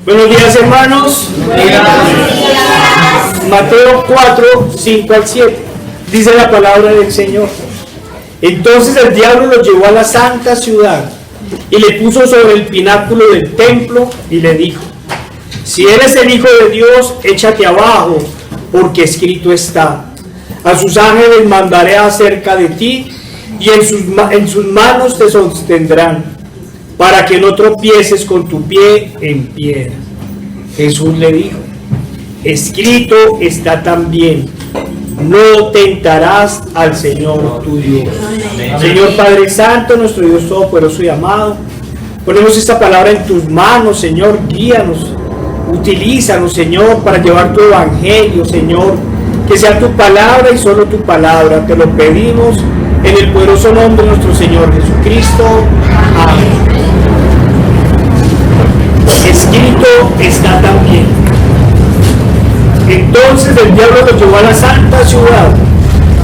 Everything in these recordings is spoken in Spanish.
Buenos días, hermanos. Buenos días. Mateo 4, 5 al 7. Dice la palabra del Señor. Entonces el diablo lo llevó a la santa ciudad y le puso sobre el pináculo del templo y le dijo: si eres el Hijo de Dios, échate abajo, porque escrito está: a sus ángeles mandaré acerca de ti, y en sus manos te sostendrán, para que no tropieces con tu pie en piedra. Jesús le dijo: escrito está también: no tentarás al Señor tu Dios. Amén. Señor Padre Santo, nuestro Dios todopoderoso y amado, ponemos esta palabra en tus manos, Señor. Guíanos, utilízanos, Señor, para llevar tu evangelio, Señor. Que sea tu palabra y solo tu palabra. Te lo pedimos en el poderoso nombre de nuestro Señor Jesucristo. Amén. Escrito está también. Entonces el diablo lo llevó a la santa ciudad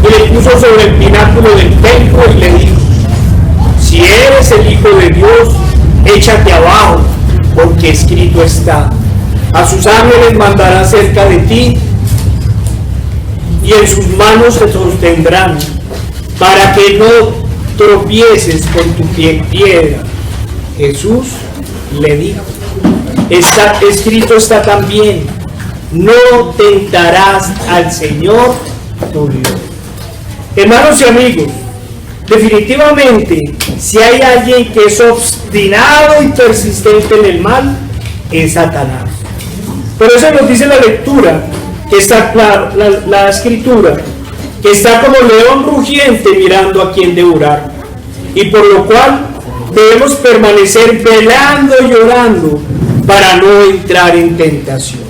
y le puso sobre el pináculo del templo y le dijo: si eres el Hijo de Dios, échate abajo, porque escrito está: a sus ángeles mandará cerca de ti, y en sus manos te sostendrán, para que no tropieces con tu pie en piedra. Jesús le dijo: escrito está también: no tentarás al Señor tu Dios. Hermanos y amigos, definitivamente, si hay alguien que es obstinado y persistente en el mal, es Satanás. Por eso nos dice la lectura, que está claro, la escritura, que está como león rugiente mirando a quien devorar, y por lo cual debemos permanecer velando y orando para no entrar en tentación.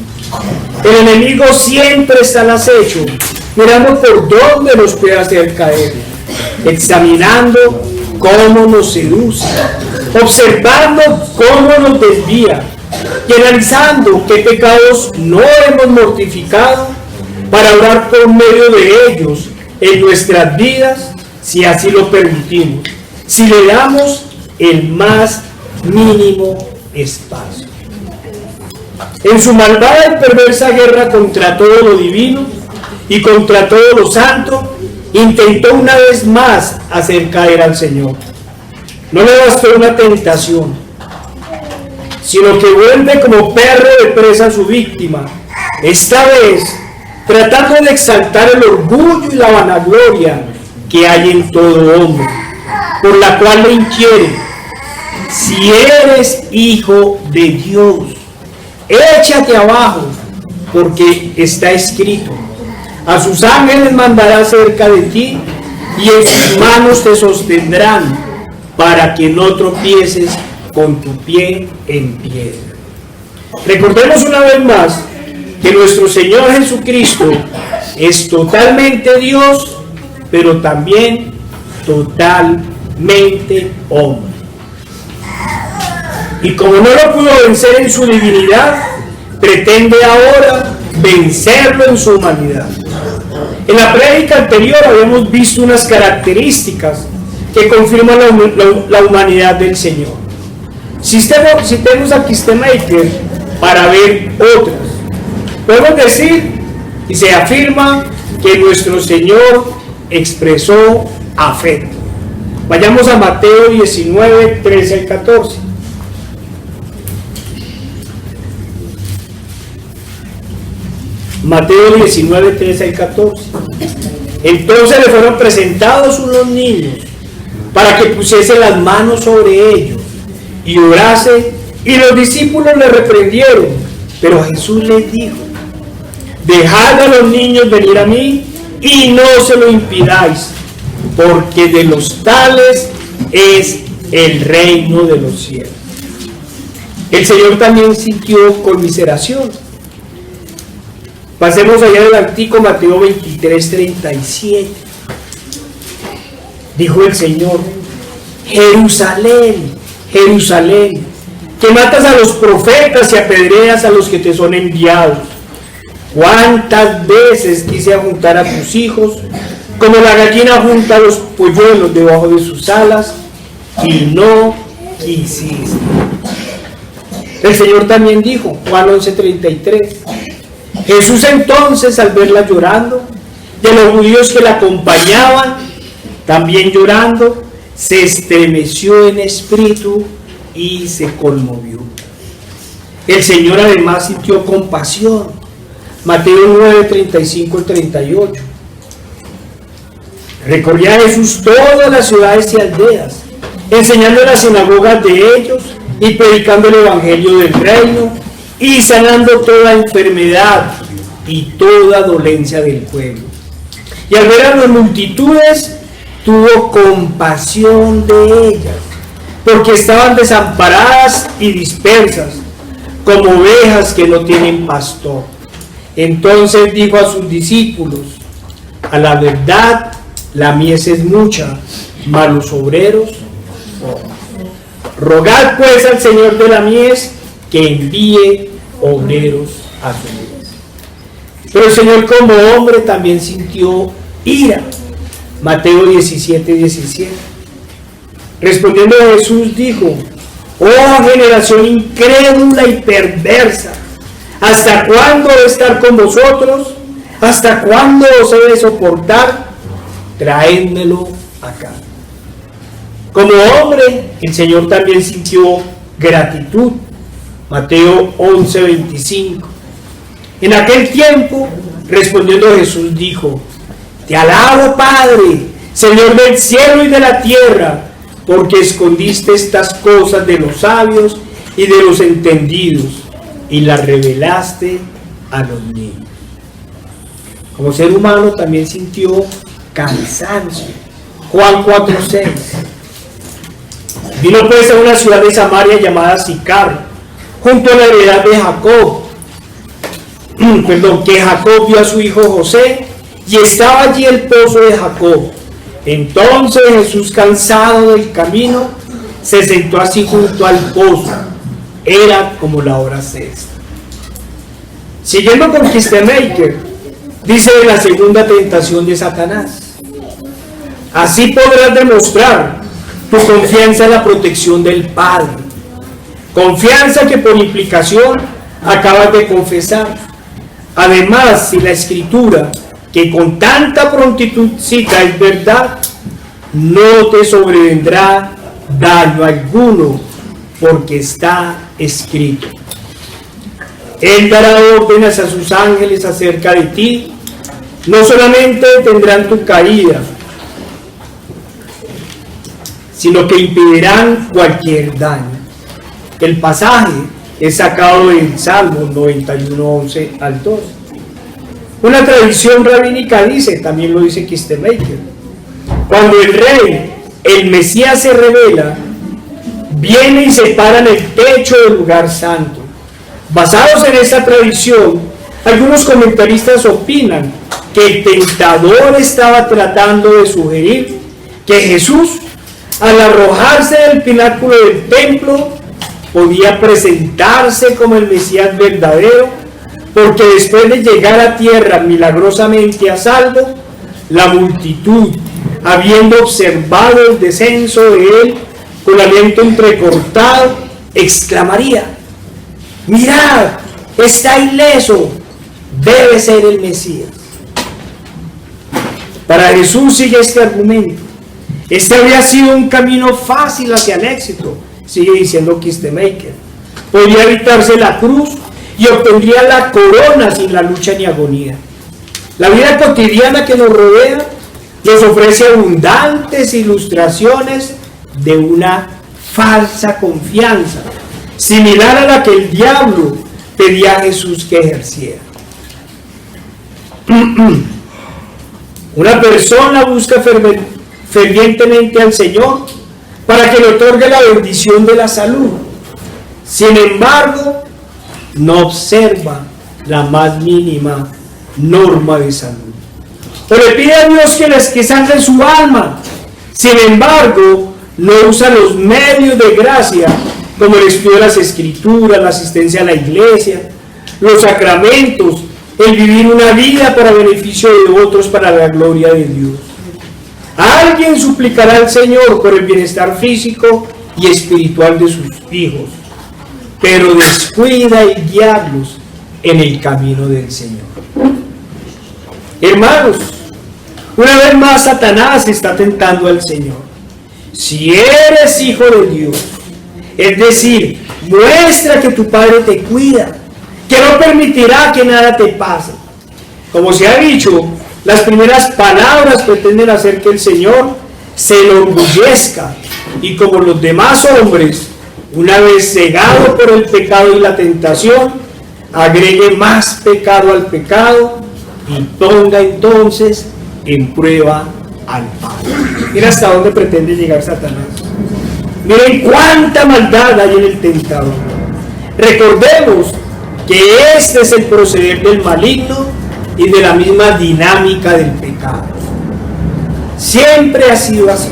El enemigo siempre está al acecho, mirando por dónde nos puede hacer caer, examinando cómo nos seduce, observando cómo nos desvía, y analizando qué pecados no hemos mortificado, para orar por medio de ellos en nuestras vidas, si así lo permitimos, si le damos el más mínimo espacio. En su malvada y perversa guerra contra todo lo divino y contra todo lo santo, intentó una vez más hacer caer al Señor. No le bastó una tentación, sino que vuelve como perro de presa a su víctima, esta vez tratando de exaltar el orgullo y la vanagloria que hay en todo hombre, por la cual le inquiere: si eres Hijo de Dios, échate abajo, porque está escrito: a sus ángeles mandará cerca de ti, y en sus manos te sostendrán, para que no tropieces con tu pie en piedra. Recordemos una vez más que nuestro Señor Jesucristo es totalmente Dios, pero también totalmente hombre. Y como no lo pudo vencer en su divinidad, pretende ahora vencerlo en su humanidad. En la prédica anterior habíamos visto unas características que confirman la humanidad del Señor. Citemos a Kistemaker para ver otras. Podemos decir y se afirma que nuestro Señor expresó afecto. Vayamos a Mateo 19, 13 al 14. Mateo 19, 13 al 14. Entonces le fueron presentados unos niños para que pusiese las manos sobre ellos y orase, y los discípulos le reprendieron, pero Jesús les dijo: dejad a los niños venir a mí y no se lo impidáis, porque de los tales es el reino de los cielos. El Señor también sintió conmiseración. Pasemos allá adelantico, Mateo 23, 37. Dijo el Señor: Jerusalén, Jerusalén, que matas a los profetas y apedreas a los que te son enviados. ¿Cuántas veces quise juntar a tus hijos, como la gallina junta a los polluelos debajo de sus alas, y no quisiste? El Señor también dijo, Juan 11:33, Jesús entonces, al verla llorando, de los judíos que la acompañaban, también llorando, se estremeció en espíritu y se conmovió. El Señor además sintió compasión. Mateo 9:35-38. Recorría Jesús todas las ciudades y aldeas, enseñando en las sinagogas de ellos y predicando el evangelio del reino y sanando toda enfermedad y toda dolencia del pueblo. Y al ver a las multitudes, tuvo compasión de ellas, porque estaban desamparadas y dispersas, como ovejas que no tienen pastor. Entonces dijo a sus discípulos, a la verdad, la mies es mucha, mas los obreros pocos. Rogad pues al Señor de la mies que envíe obreros a su mies. Pero el Señor como hombre también sintió ira. Mateo 17:17. Respondiendo Jesús dijo, oh generación incrédula y perversa, ¿hasta cuándo he de estar con vosotros? ¿Hasta cuándo os he de soportar? Traédmelo acá. Como hombre, el Señor también sintió gratitud. Mateo 11:25. En aquel tiempo, respondiendo Jesús dijo, te alabo, Padre, Señor del cielo y de la tierra, porque escondiste estas cosas de los sabios y de los entendidos y las revelaste a los niños. Como ser humano también sintió cansancio. Juan 4:6. Vino pues a una ciudad de Samaria llamada Sicar, junto a la heredad de Jacob. Que Jacob vio a su hijo José, y estaba allí el pozo de Jacob. Entonces Jesús, cansado del camino, se sentó así junto al pozo. Era como la hora sexta. Siguiendo con Kistemaker, dice de la segunda tentación de Satanás. Así podrás demostrar tu confianza en la protección del Padre. Confianza que por implicación acabas de confesar. Además, si la Escritura, que con tanta prontitud cita, es verdad, no te sobrevendrá daño alguno, porque está escrito. Él dará órdenes a sus ángeles acerca de ti, no solamente detendrán tu caída, sino que impedirán cualquier daño. El pasaje es sacado del Salmo 91:11 al 12. Una tradición rabínica dice, también lo dice Kistemaker, cuando el rey, el Mesías, se revela, viene y se para en el techo del lugar santo. Basados en esta tradición, algunos comentaristas opinan que el tentador estaba tratando de sugerir que Jesús, al arrojarse del pináculo del templo, podía presentarse como el Mesías verdadero, porque después de llegar a tierra milagrosamente a salvo, la multitud, habiendo observado el descenso de él con aliento entrecortado, exclamaría, mirad, está ileso, debe ser el Mesías. Para Jesús sigue este argumento. Este habría sido un camino fácil hacia el éxito, sigue diciendo Kistemaker. Podría evitarse la cruz y obtendría la corona sin la lucha ni agonía. La vida cotidiana que nos rodea nos ofrece abundantes ilustraciones de una falsa confianza, similar a la que el diablo pedía a Jesús que ejerciera. Una persona busca fervientemente al Señor para que le otorgue la bendición de la salud. Sin embargo, no observa la más mínima norma de salud. O le pide a Dios que sane su alma. Sin embargo, no usa los medios de gracia, como el estudio de las Escrituras, la asistencia a la iglesia, los sacramentos, el vivir una vida para beneficio de otros, para la gloria de Dios. Alguien suplicará al Señor por el bienestar físico y espiritual de sus hijos, pero descuida el guiarlos en el camino del Señor. Hermanos, una vez más Satanás está tentando al Señor. Si eres hijo de Dios, es decir, muestra que tu Padre te cuida, que no permitirá que nada te pase. Como se ha dicho, las primeras palabras pretenden hacer que el Señor se enorgullezca y, como los demás hombres, una vez cegado por el pecado y la tentación, agregue más pecado al pecado y ponga entonces en prueba al Padre. Mira hasta dónde pretende llegar Satanás. Miren cuánta maldad hay en el tentador. Recordemos que este es el proceder del maligno y de la misma dinámica del pecado. Siempre ha sido así.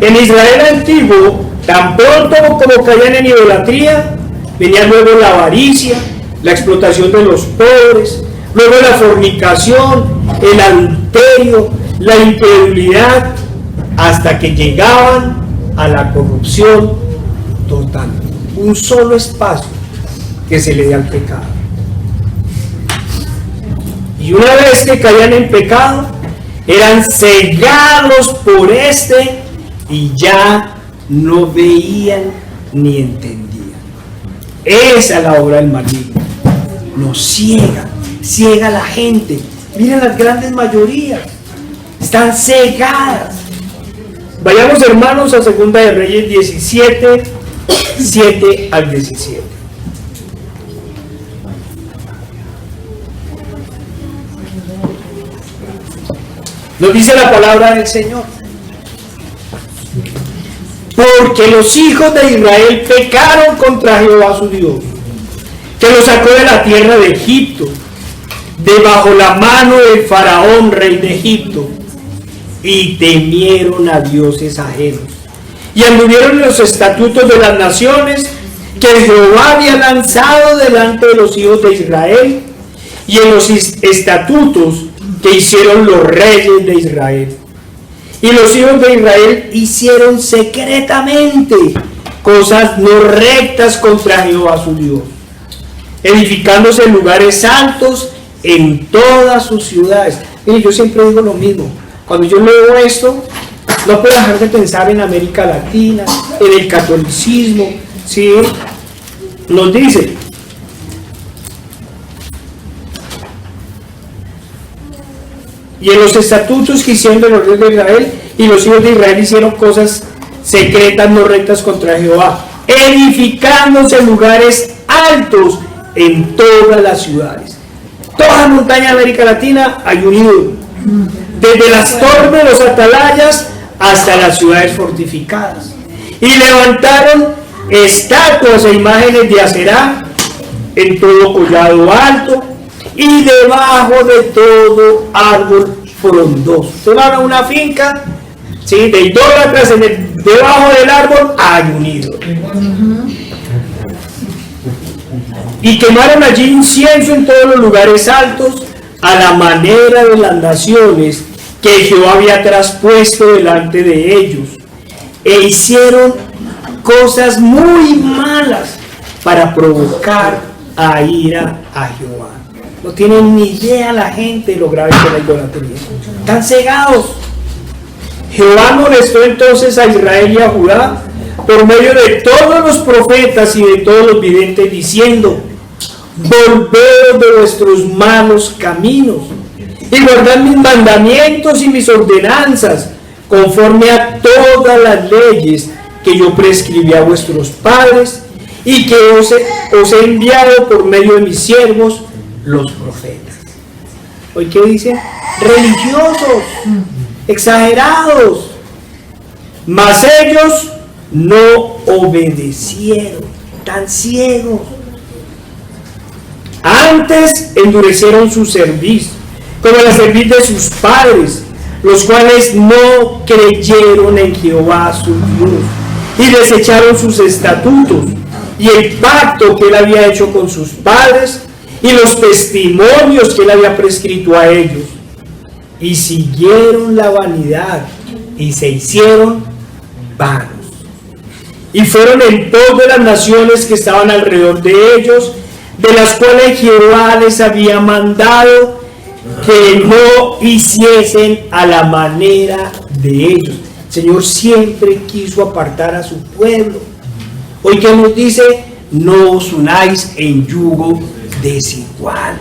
En Israel antiguo, tan pronto como caían en idolatría, venía luego la avaricia, la explotación de los pobres, luego la fornicación, el adulterio, la incredulidad, hasta que llegaban a la corrupción total. Un solo espacio que se le da al pecado. Y una vez que caían en pecado, eran cegados por este y ya no veían ni entendían. Esa es la obra del maligno. Nos ciega a la gente. Miren las grandes mayorías, están cegadas. Vayamos, hermanos, a 2 de Reyes 17, 7 al 17. Nos dice la palabra del Señor: porque los hijos de Israel pecaron contra Jehová su Dios, que los sacó de la tierra de Egipto, de bajo la mano del faraón, rey de Egipto, y temieron a dioses ajenos, y anduvieron en los estatutos de las naciones que Jehová había lanzado delante de los hijos de Israel, y en los estatutos que hicieron los reyes de Israel. Y los hijos de Israel hicieron secretamente cosas no rectas contra Jehová su Dios, edificándose en lugares altos en todas sus ciudades. Mire, yo siempre digo lo mismo. Cuando yo leo esto, no puedo dejar de pensar en América Latina, en el catolicismo, ¿sí? Nos dice: y en los estatutos que hicieron de los reyes de Israel, y los hijos de Israel hicieron cosas secretas no rectas contra Jehová, edificándose en lugares altos en todas las ciudades. Toda la montaña de América Latina hay un ídolo, desde las torres, los atalayas, hasta las ciudades fortificadas. Y levantaron estatuas e imágenes de Aserá en todo collado alto y debajo de todo árbol frondoso. Se van a una finca, ¿sí?, de idólatras, debajo del árbol hay un ídolo. Y quemaron allí incienso en todos los lugares altos, a la manera de las naciones que Jehová había traspuesto delante de ellos, e hicieron cosas muy malas para provocar a ira a Jehová. No tienen ni idea la gente de lo grave que es la idolatría. Están cegados. Jehová molestó entonces a Israel y a Judá por medio de todos los profetas y de todos los videntes, diciendo: volveos de vuestros malos caminos y guardad mis mandamientos y mis ordenanzas, conforme a todas las leyes que yo prescribí a vuestros padres y que os he enviado por medio de mis siervos los profetas. ¿Hoy qué dice? Religiosos, exagerados, mas ellos no obedecieron, tan ciegos. Antes endurecieron su cerviz, como la cerviz de sus padres, los cuales no creyeron en Jehová su Dios, y desecharon sus estatutos, y el pacto que él había hecho con sus padres, y los testimonios que él había prescrito a ellos, y siguieron la vanidad, y se hicieron vanos. y fueron en pos de las naciones que estaban alrededor de ellos, de las cuales Jehová les había mandado que no hiciesen a la manera de ellos. El Señor siempre quiso apartar a su pueblo. Hoy que nos dice, no os unáis en yugo desigual.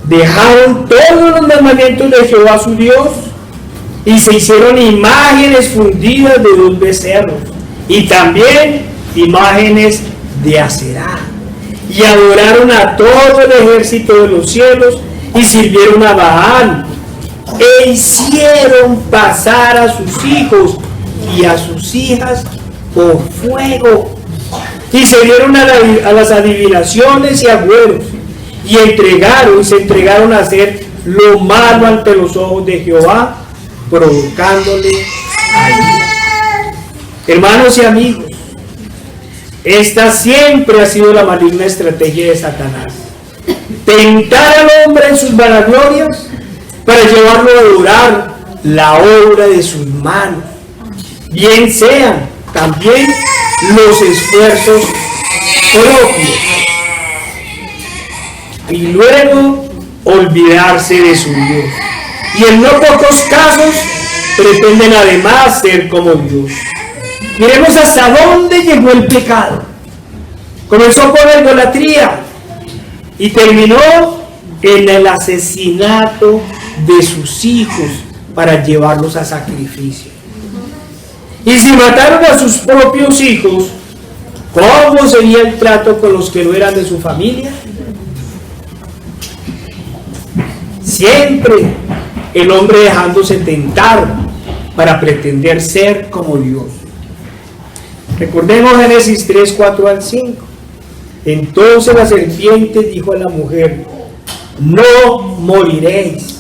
Dejaron todos los mandamientos de Jehová su Dios y se hicieron imágenes fundidas de 2 becerros y también imágenes de Aserá, y adoraron a todo el ejército de los cielos y sirvieron a Baal e hicieron pasar a sus hijos y a sus hijas por fuego, y se dieron a las adivinaciones y agüeros, y se entregaron a hacer lo malo ante los ojos de Jehová, provocándole a ira. Hermanos y amigos, esta siempre ha sido la maligna estrategia de Satanás: tentar al hombre en sus vanaglorias para llevarlo a adorar la obra de sus manos, bien sean también los esfuerzos propios, y luego olvidarse de su Dios. Y en no pocos casos pretenden además ser como Dios. Miremos hasta dónde llegó el pecado. Comenzó con la idolatría y terminó en el asesinato de sus hijos para llevarlos a sacrificio. Y si mataron a sus propios hijos, ¿cómo sería el trato con los que no eran de su familia? Siempre el hombre dejándose tentar para pretender ser como Dios. Recordemos Génesis 3, 4 al 5. Entonces la serpiente dijo a la mujer: no moriréis,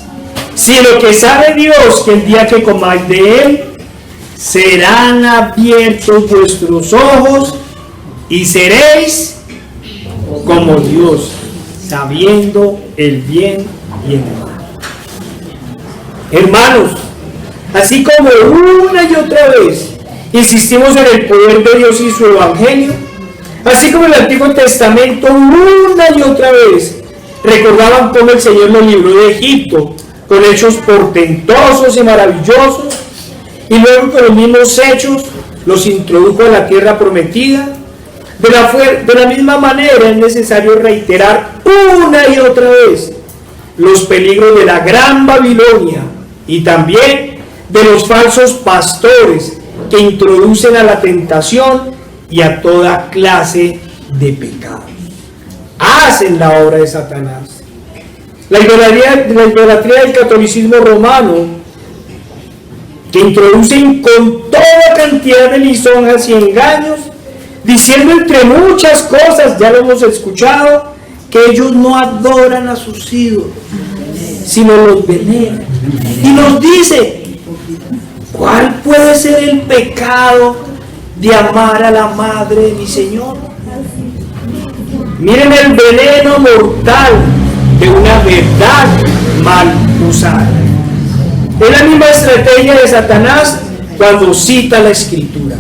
sino que sabe Dios que el día que comáis de él, serán abiertos vuestros ojos y seréis como Dios, sabiendo el bien y el mal. Hermanos, así como una y otra vez insistimos en el poder de Dios y su evangelio, así como en el Antiguo Testamento una y otra vez recordaban cómo el Señor los libró de Egipto con hechos portentosos y maravillosos, y luego con los mismos hechos los introdujo a la tierra prometida. De la misma manera es necesario reiterar una y otra vez los peligros de la gran Babilonia y también de los falsos pastores que introducen a la tentación y a toda clase de pecados. Hacen la obra de Satanás. La idolatría del catolicismo romano, que introducen con toda cantidad de lisonjas y engaños, diciendo entre muchas cosas, ya lo hemos escuchado, que ellos no adoran a sus ídolos, sino los veneran. Y nos dice, ¿cuál puede ser el pecado de amar a la madre de mi Señor? Miren el veneno mortal de una verdad mal usada. Es la misma estrategia de Satanás cuando cita la Escritura.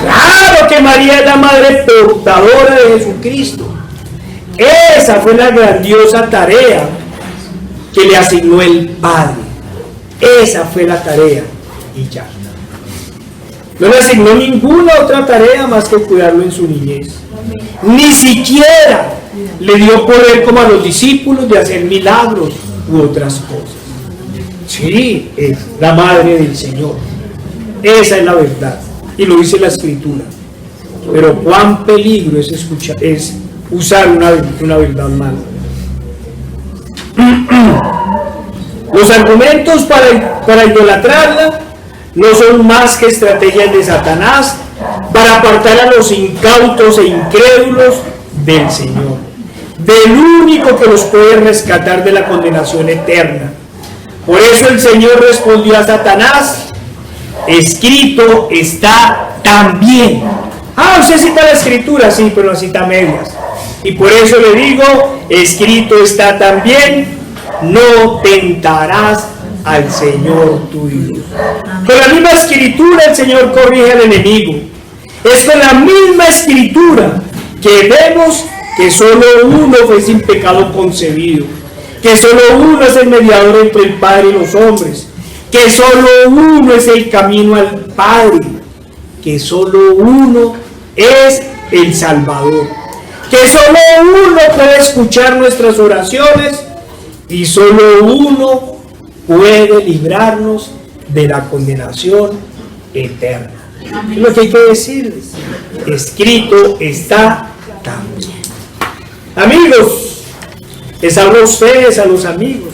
Claro que María es la madre portadora de Jesucristo. Esa fue la grandiosa tarea que le asignó el Padre. Esa fue la tarea y ya. No le asignó ninguna otra tarea más que cuidarlo en su niñez. Ni siquiera le dio poder como a los discípulos de hacer milagros u otras cosas. Sí, es la madre del Señor. Esa es la verdad. Y lo dice la Escritura. Pero cuán peligro es usar una verdad mala. Los argumentos para idolatrarla no son más que estrategias de Satanás para apartar a los incautos e incrédulos del Señor, del único que los puede rescatar de la condenación eterna. Por eso el Señor respondió a Satanás: escrito está también. Usted cita la Escritura, sí, pero la cita a medias. Y por eso le digo, escrito está también: no tentarás al Señor tu Dios. Con la misma escritura el Señor corrige al enemigo. Es con la misma escritura que vemos que solo uno fue sin pecado concebido, que solo uno es el mediador entre el Padre y los hombres, que solo uno es el camino al Padre, que solo uno es el Salvador, que solo uno puede escuchar nuestras oraciones y solo uno puede librarnos de la condenación eterna. Es lo que hay que decirles. Escrito está también. Amigos, les hablo a ustedes, a los amigos,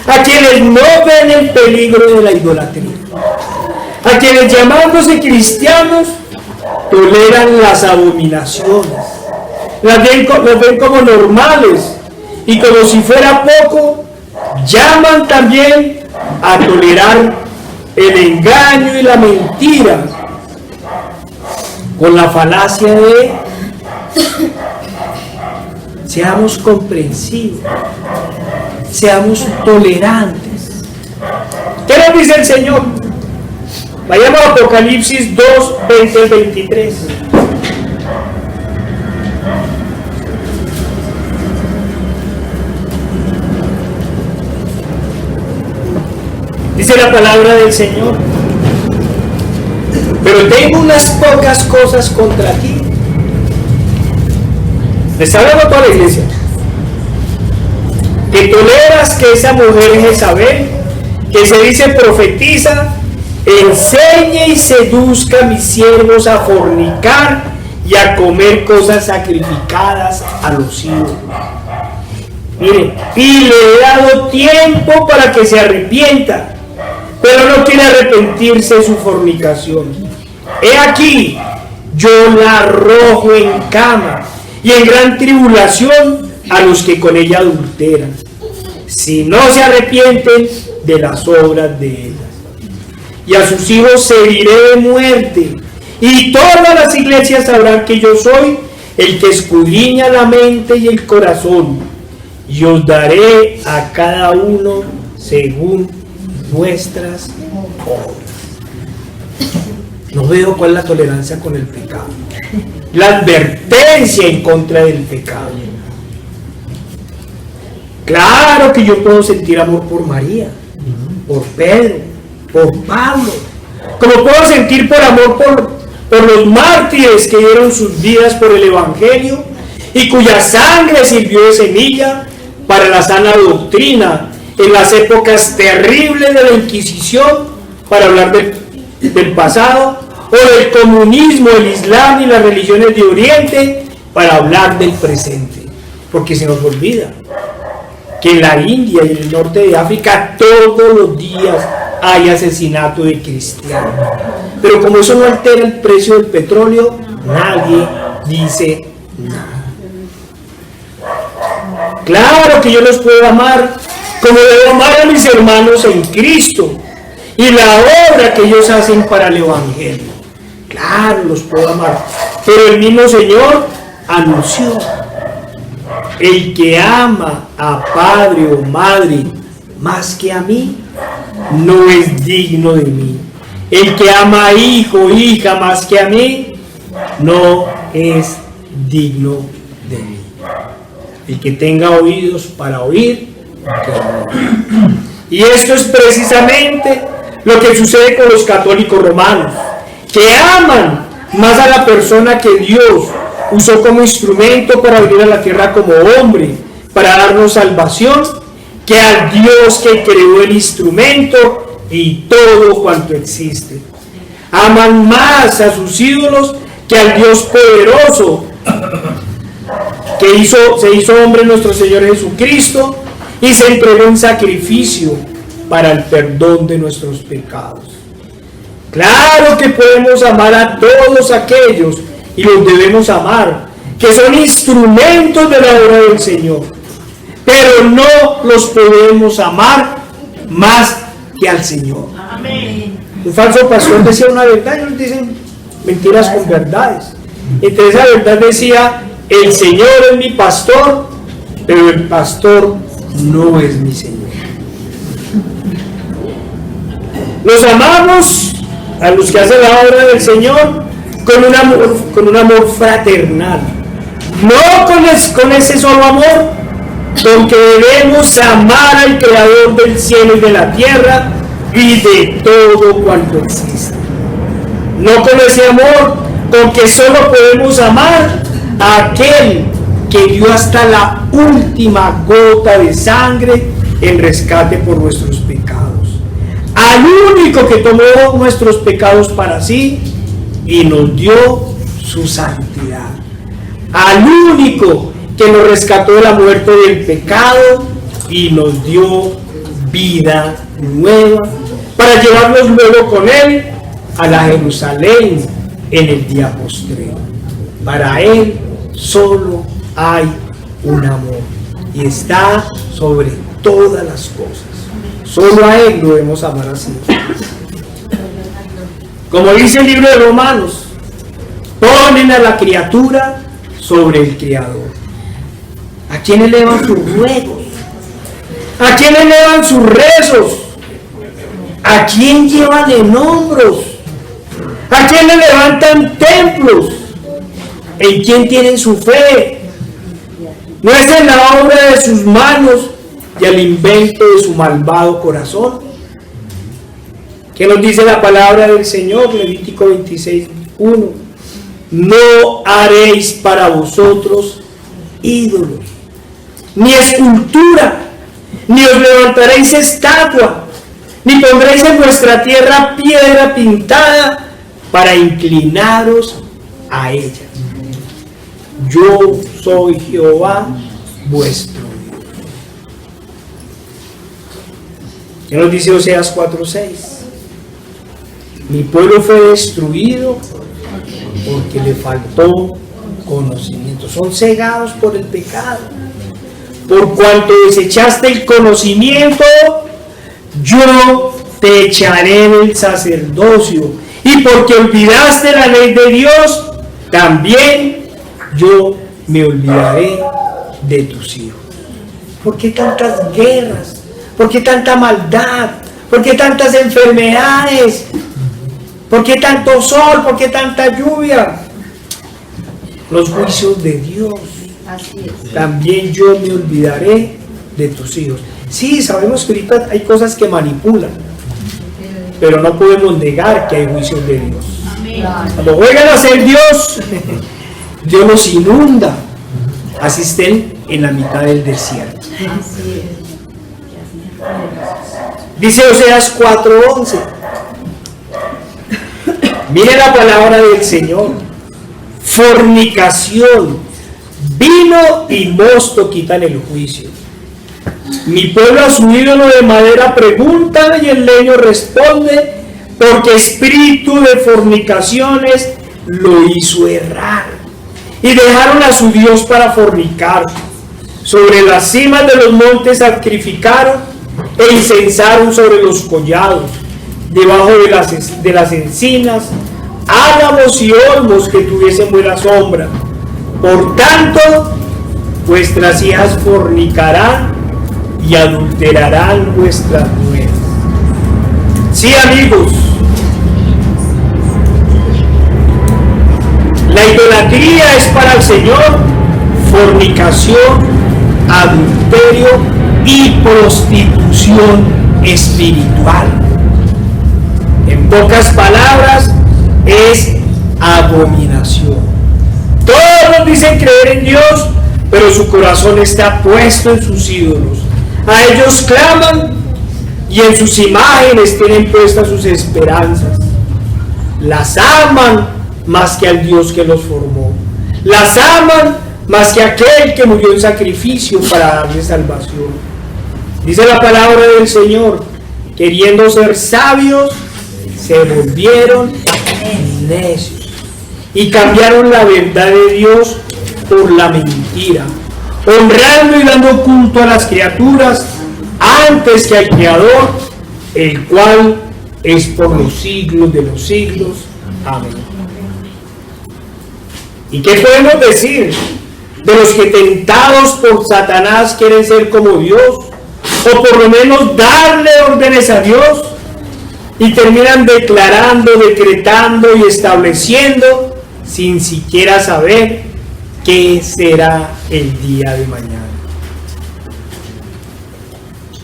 a quienes no ven el peligro de la idolatría, a quienes llamándose cristianos toleran las abominaciones, las ven como normales y como si fuera poco, llaman también a tolerar el engaño y la mentira con la falacia de seamos comprensivos, seamos tolerantes. ¿Qué nos dice el Señor? Vayamos a Apocalipsis 2, 20 al 23. Dice la palabra del Señor: pero tengo unas pocas cosas contra ti. ¿Le está hablando a toda la iglesia? Que toleras que esa mujer Jezabel, que se dice profetiza, enseñe y seduzca a mis siervos a fornicar y a comer cosas sacrificadas a los ídolos. Mire, y le he dado tiempo para que se arrepienta, pero no quiere arrepentirse de su fornicación. He aquí, yo la arrojo en cama y en gran tribulación a los que con ella adulteran, si no se arrepienten de las obras de ellas. Y a sus hijos heriré de muerte, y todas las iglesias sabrán que yo soy el que escudriña la mente y el corazón, y os daré a cada uno según vuestras obras. No veo cuál es la tolerancia con el pecado, la advertencia en contra del pecado. Claro que yo puedo sentir amor por María, por Pedro, por Pablo, como puedo sentir por amor por los mártires que dieron sus vidas por el Evangelio y cuya sangre sirvió de semilla para la sana doctrina en las épocas terribles de la Inquisición, para hablar del pasado, o del comunismo, el Islam y las religiones de Oriente, para hablar del presente, porque se nos olvida que en la India y en el norte de África todos los días hay asesinato de cristianos, pero como eso no altera el precio del petróleo, nadie dice nada. Claro que yo los puedo amar como debo amar a mis hermanos en Cristo y la obra que ellos hacen para el Evangelio. Claro, los puedo amar, pero el mismo Señor anunció: el que ama a padre o madre más que a mí, no es digno de mí. El que ama a hijo o hija más que a mí, no es digno de mí. El que tenga oídos para oír, que oiga. Y esto es precisamente lo que sucede con los católicos romanos, que aman más a la persona que Dios usó como instrumento para venir a la tierra como hombre, para darnos salvación, que al Dios que creó el instrumento y todo cuanto existe. Aman más a sus ídolos que al Dios poderoso, que se hizo hombre nuestro Señor Jesucristo y se entregó en sacrificio para el perdón de nuestros pecados. Claro que podemos amar a todos aquellos, y los debemos amar, que son instrumentos de la obra del Señor, pero no los podemos amar más que al Señor. Amén. Un falso pastor decía una verdad, ellos dicen mentiras con verdades. Entonces esa verdad decía: el Señor es mi pastor, pero el pastor no es mi Señor. Nos amamos a los que hacen la obra del Señor con un amor fraternal. No con ese solo amor con que debemos amar al Creador del cielo y de la tierra y de todo cuanto existe. No con ese amor con que solo podemos amar a aquel que dio hasta la última gota de sangre en rescate por nuestros pecados. Al único que tomó nuestros pecados para sí y nos dio su santidad. Al único que nos rescató de la muerte del pecado y nos dio vida nueva para llevarnos luego con él a la Jerusalén en el día postrero. Para él solo hay un amor y está sobre todas las cosas. Solo a él lo debemos amar así. Como dice el libro de Romanos, ponen a la criatura sobre el Creador. ¿A quién elevan sus ruegos? ¿A quién elevan sus rezos? ¿A quién llevan en hombros? ¿A quién le levantan templos? ¿En quién tienen su fe? ¿No es en la obra de sus manos y al invento de su malvado corazón? ¿Qué nos dice la palabra del Señor? Levítico 26:1. No haréis para vosotros ídolos, ni escultura, ni os levantaréis estatua, ni pondréis en vuestra tierra piedra pintada para inclinaros a ella. Yo soy Jehová vuestro Dios. ¿Qué nos dice Oseas 4:6? Mi pueblo fue destruido porque le faltó conocimiento. Son cegados por el pecado. Por cuanto desechaste el conocimiento, yo te echaré del sacerdocio. Y porque olvidaste la ley de Dios, también yo me olvidaré de tus hijos. ¿Por qué tantas guerras? ¿Por qué tanta maldad? ¿Por qué tantas enfermedades? ¿Por qué tanto sol? ¿Por qué tanta lluvia? Los juicios de Dios. Así es. También yo me olvidaré de tus hijos. Sí, sabemos que ahorita hay cosas que manipulan, pero no podemos negar que hay juicios de Dios. Cuando juegan a ser Dios, Dios los inunda. Así estén en la mitad del desierto. Dice Oseas 4:11. Mire la palabra del Señor. Fornicación, vino y mosto quitan el juicio. Mi pueblo a su ídolo de madera pregunta y el leño responde, porque espíritu de fornicaciones lo hizo errar. Y dejaron a su Dios para fornicar. Sobre las cimas de los montes sacrificaron e incensaron sobre los collados, debajo de las encinas, álamos y olmos que tuviesen buena sombra. Por tanto, vuestras hijas fornicarán y adulterarán vuestras nueras. Sí, amigos, la idolatría es para el Señor fornicación, adulterio y prostitución espiritual. En pocas palabras, es abominación. Todos dicen creer en Dios, pero su corazón está puesto en sus ídolos. A ellos claman y en sus imágenes tienen puestas sus esperanzas. Las aman más que al Dios que los formó. Las aman más que aquel que murió en sacrificio para darles salvación. Dice la palabra del Señor, queriendo ser sabios, se volvieron necios y cambiaron la verdad de Dios por la mentira, honrando y dando culto a las criaturas antes que al Creador, el cual es por los siglos de los siglos. Amén. ¿Y qué podemos decir de los que tentados por Satanás quieren ser como Dios, o por lo menos darle órdenes a Dios? y terminan declarando, decretando y estableciendo sin siquiera saber qué será el día de mañana.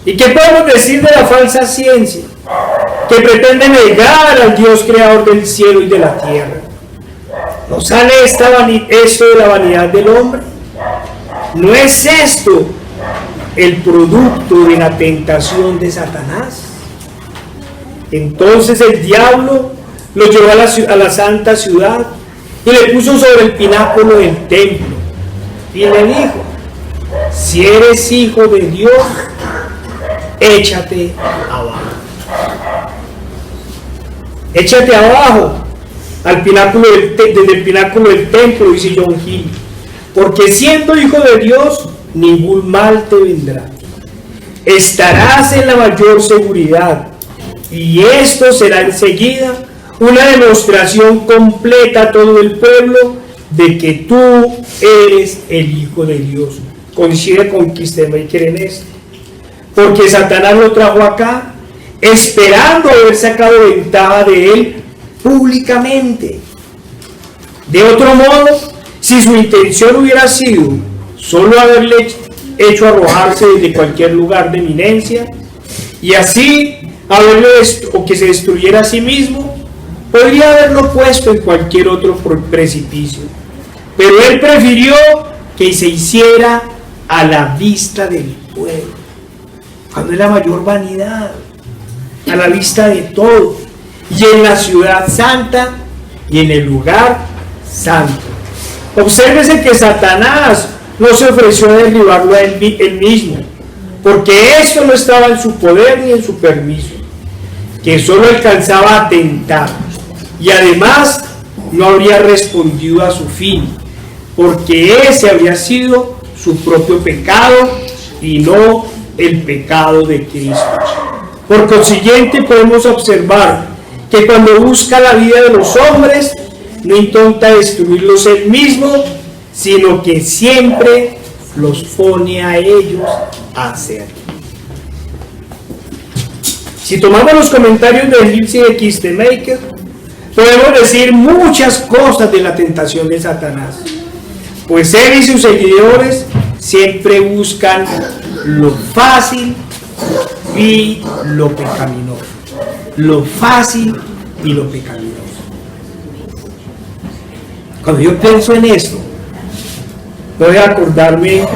¿Y qué podemos decir de la falsa ciencia? Que pretende negar al Dios creador del cielo y de la tierra. ¿No sale esto de la vanidad del hombre? ¿No es esto el producto de la tentación de Satanás? Entonces el diablo lo llevó a la santa ciudad y le puso sobre el pináculo del templo y le dijo: si eres hijo de Dios, échate abajo. Échate abajo al pináculo desde el pináculo del templo, dice John Hill, porque siendo hijo de Dios, ningún mal te vendrá. Estarás en la mayor seguridad, y esto será enseguida una demostración completa a todo el pueblo de que tú eres el Hijo de Dios. Coincide con Kistemaker en esto, porque Satanás lo trajo acá esperando haber sacado ventaja de él públicamente. De otro modo, si su intención hubiera sido solo haberle hecho arrojarse desde cualquier lugar de eminencia y así o que se destruyera a sí mismo, podría haberlo puesto en cualquier otro precipicio, pero él prefirió que se hiciera a la vista del pueblo, cuando es la mayor vanidad, a la vista de todos, y en la ciudad santa y en el lugar santo. Obsérvese que Satanás no se ofreció a derribarlo a él mismo, porque esto no estaba en su poder ni en su permiso, que solo alcanzaba a tentar, y además no habría respondido a su fin, porque ese habría sido su propio pecado y no el pecado de Cristo. Por consiguiente, podemos observar que cuando busca la vida de los hombres, no intenta destruirlos él mismo, sino que siempre los pone a ellos a hacer. Si tomamos los comentarios de Hills y de Kistemaker, podemos decir muchas cosas de la tentación de Satanás, pues él y sus seguidores siempre buscan lo fácil y lo pecaminoso. Lo fácil y lo pecaminoso. Cuando yo pienso en esto, voy a acordarme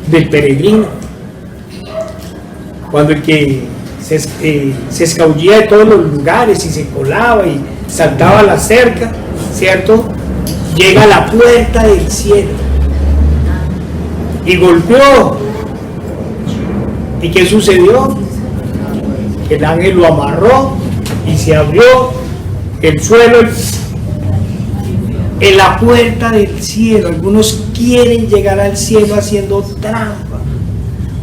del peregrino, cuando el que se escabullía de todos los lugares y se colaba y saltaba la cerca, ¿cierto? Llega a la puerta del cielo y golpeó. ¿Y qué sucedió? El ángel lo amarró y se abrió el suelo en la puerta del cielo. Algunos quieren llegar al cielo haciendo trampa,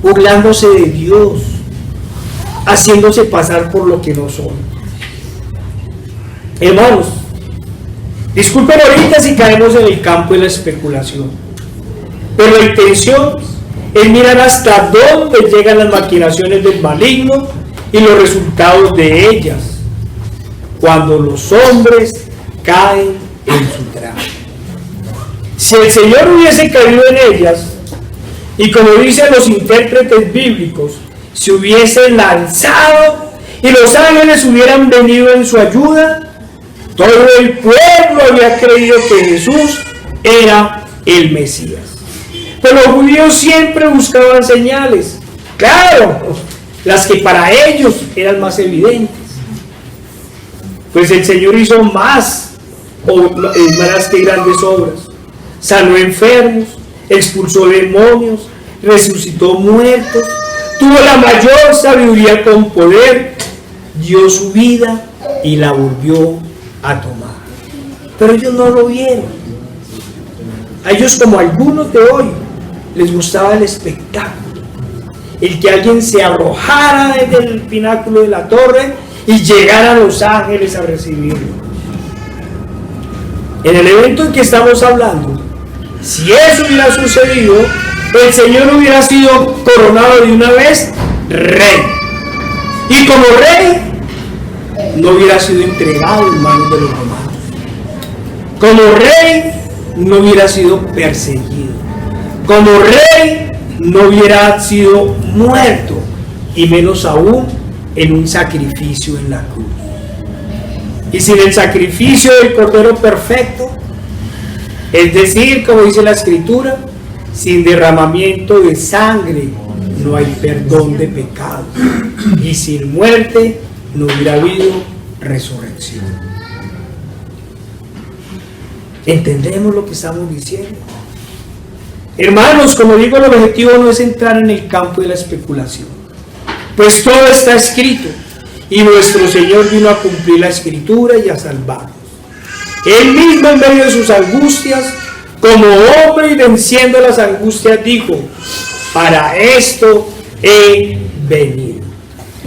burlándose de Dios, haciéndose pasar por lo que no son. Hermanos, disculpen ahorita si caemos en el campo de la especulación, pero la intención es mirar hasta dónde llegan las maquinaciones del maligno y los resultados de ellas cuando los hombres caen en su trampa. Si el Señor hubiese caído en ellas, y como dicen los intérpretes bíblicos, se hubiese lanzado y los ángeles hubieran venido en su ayuda, todo el pueblo había creído que Jesús era el Mesías. Pero los judíos siempre buscaban señales, claro, las que para ellos eran más evidentes. Pues el Señor hizo más que grandes obras. Sanó enfermos, expulsó demonios, resucitó muertos, tuvo la mayor sabiduría con poder, dio su vida y la volvió a tomar. Pero ellos no lo vieron. A ellos, como algunos de hoy, les gustaba el espectáculo, el que alguien se arrojara desde el pináculo de la torre y llegaran los ángeles a recibirlo. En el evento en que estamos hablando, si eso hubiera sucedido, el Señor hubiera sido coronado de una vez rey, y como rey no hubiera sido entregado en manos de los romanos. Como rey no hubiera sido perseguido. Como rey no hubiera sido muerto, y menos aún en un sacrificio en la cruz. Y sin el sacrificio del Cordero perfecto, es decir, como dice la Escritura, sin derramamiento de sangre no hay perdón de pecado, y sin muerte no hubiera habido resurrección. ¿Entendemos lo que estamos diciendo? Hermanos, como digo, el objetivo no es entrar en el campo de la especulación, pues todo está escrito, y nuestro Señor vino a cumplir la Escritura y a salvarnos. Él mismo, en medio de sus angustias, como hombre y venciendo las angustias, dijo: para esto he venido.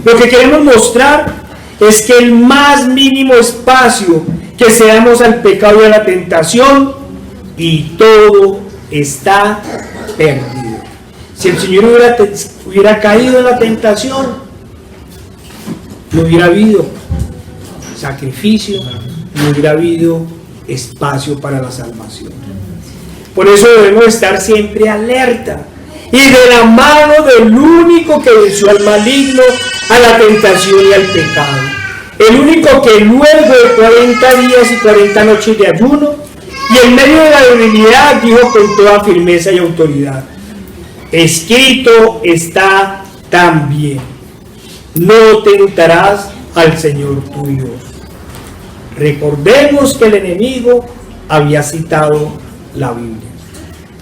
Lo que queremos mostrar es que el más mínimo espacio que cedamos al pecado y a la tentación, y todo está perdido. Si el Señor hubiera caído en la tentación, no hubiera habido sacrificio, no hubiera habido espacio para la salvación. Por eso debemos estar siempre alerta y de la mano del único que venció al maligno, a la tentación y al pecado. El único que luego de 40 días y 40 noches de ayuno y en medio de la debilidad dijo con toda firmeza y autoridad: escrito está también, no tentarás al Señor tu Dios. Recordemos que el enemigo había citado la Biblia.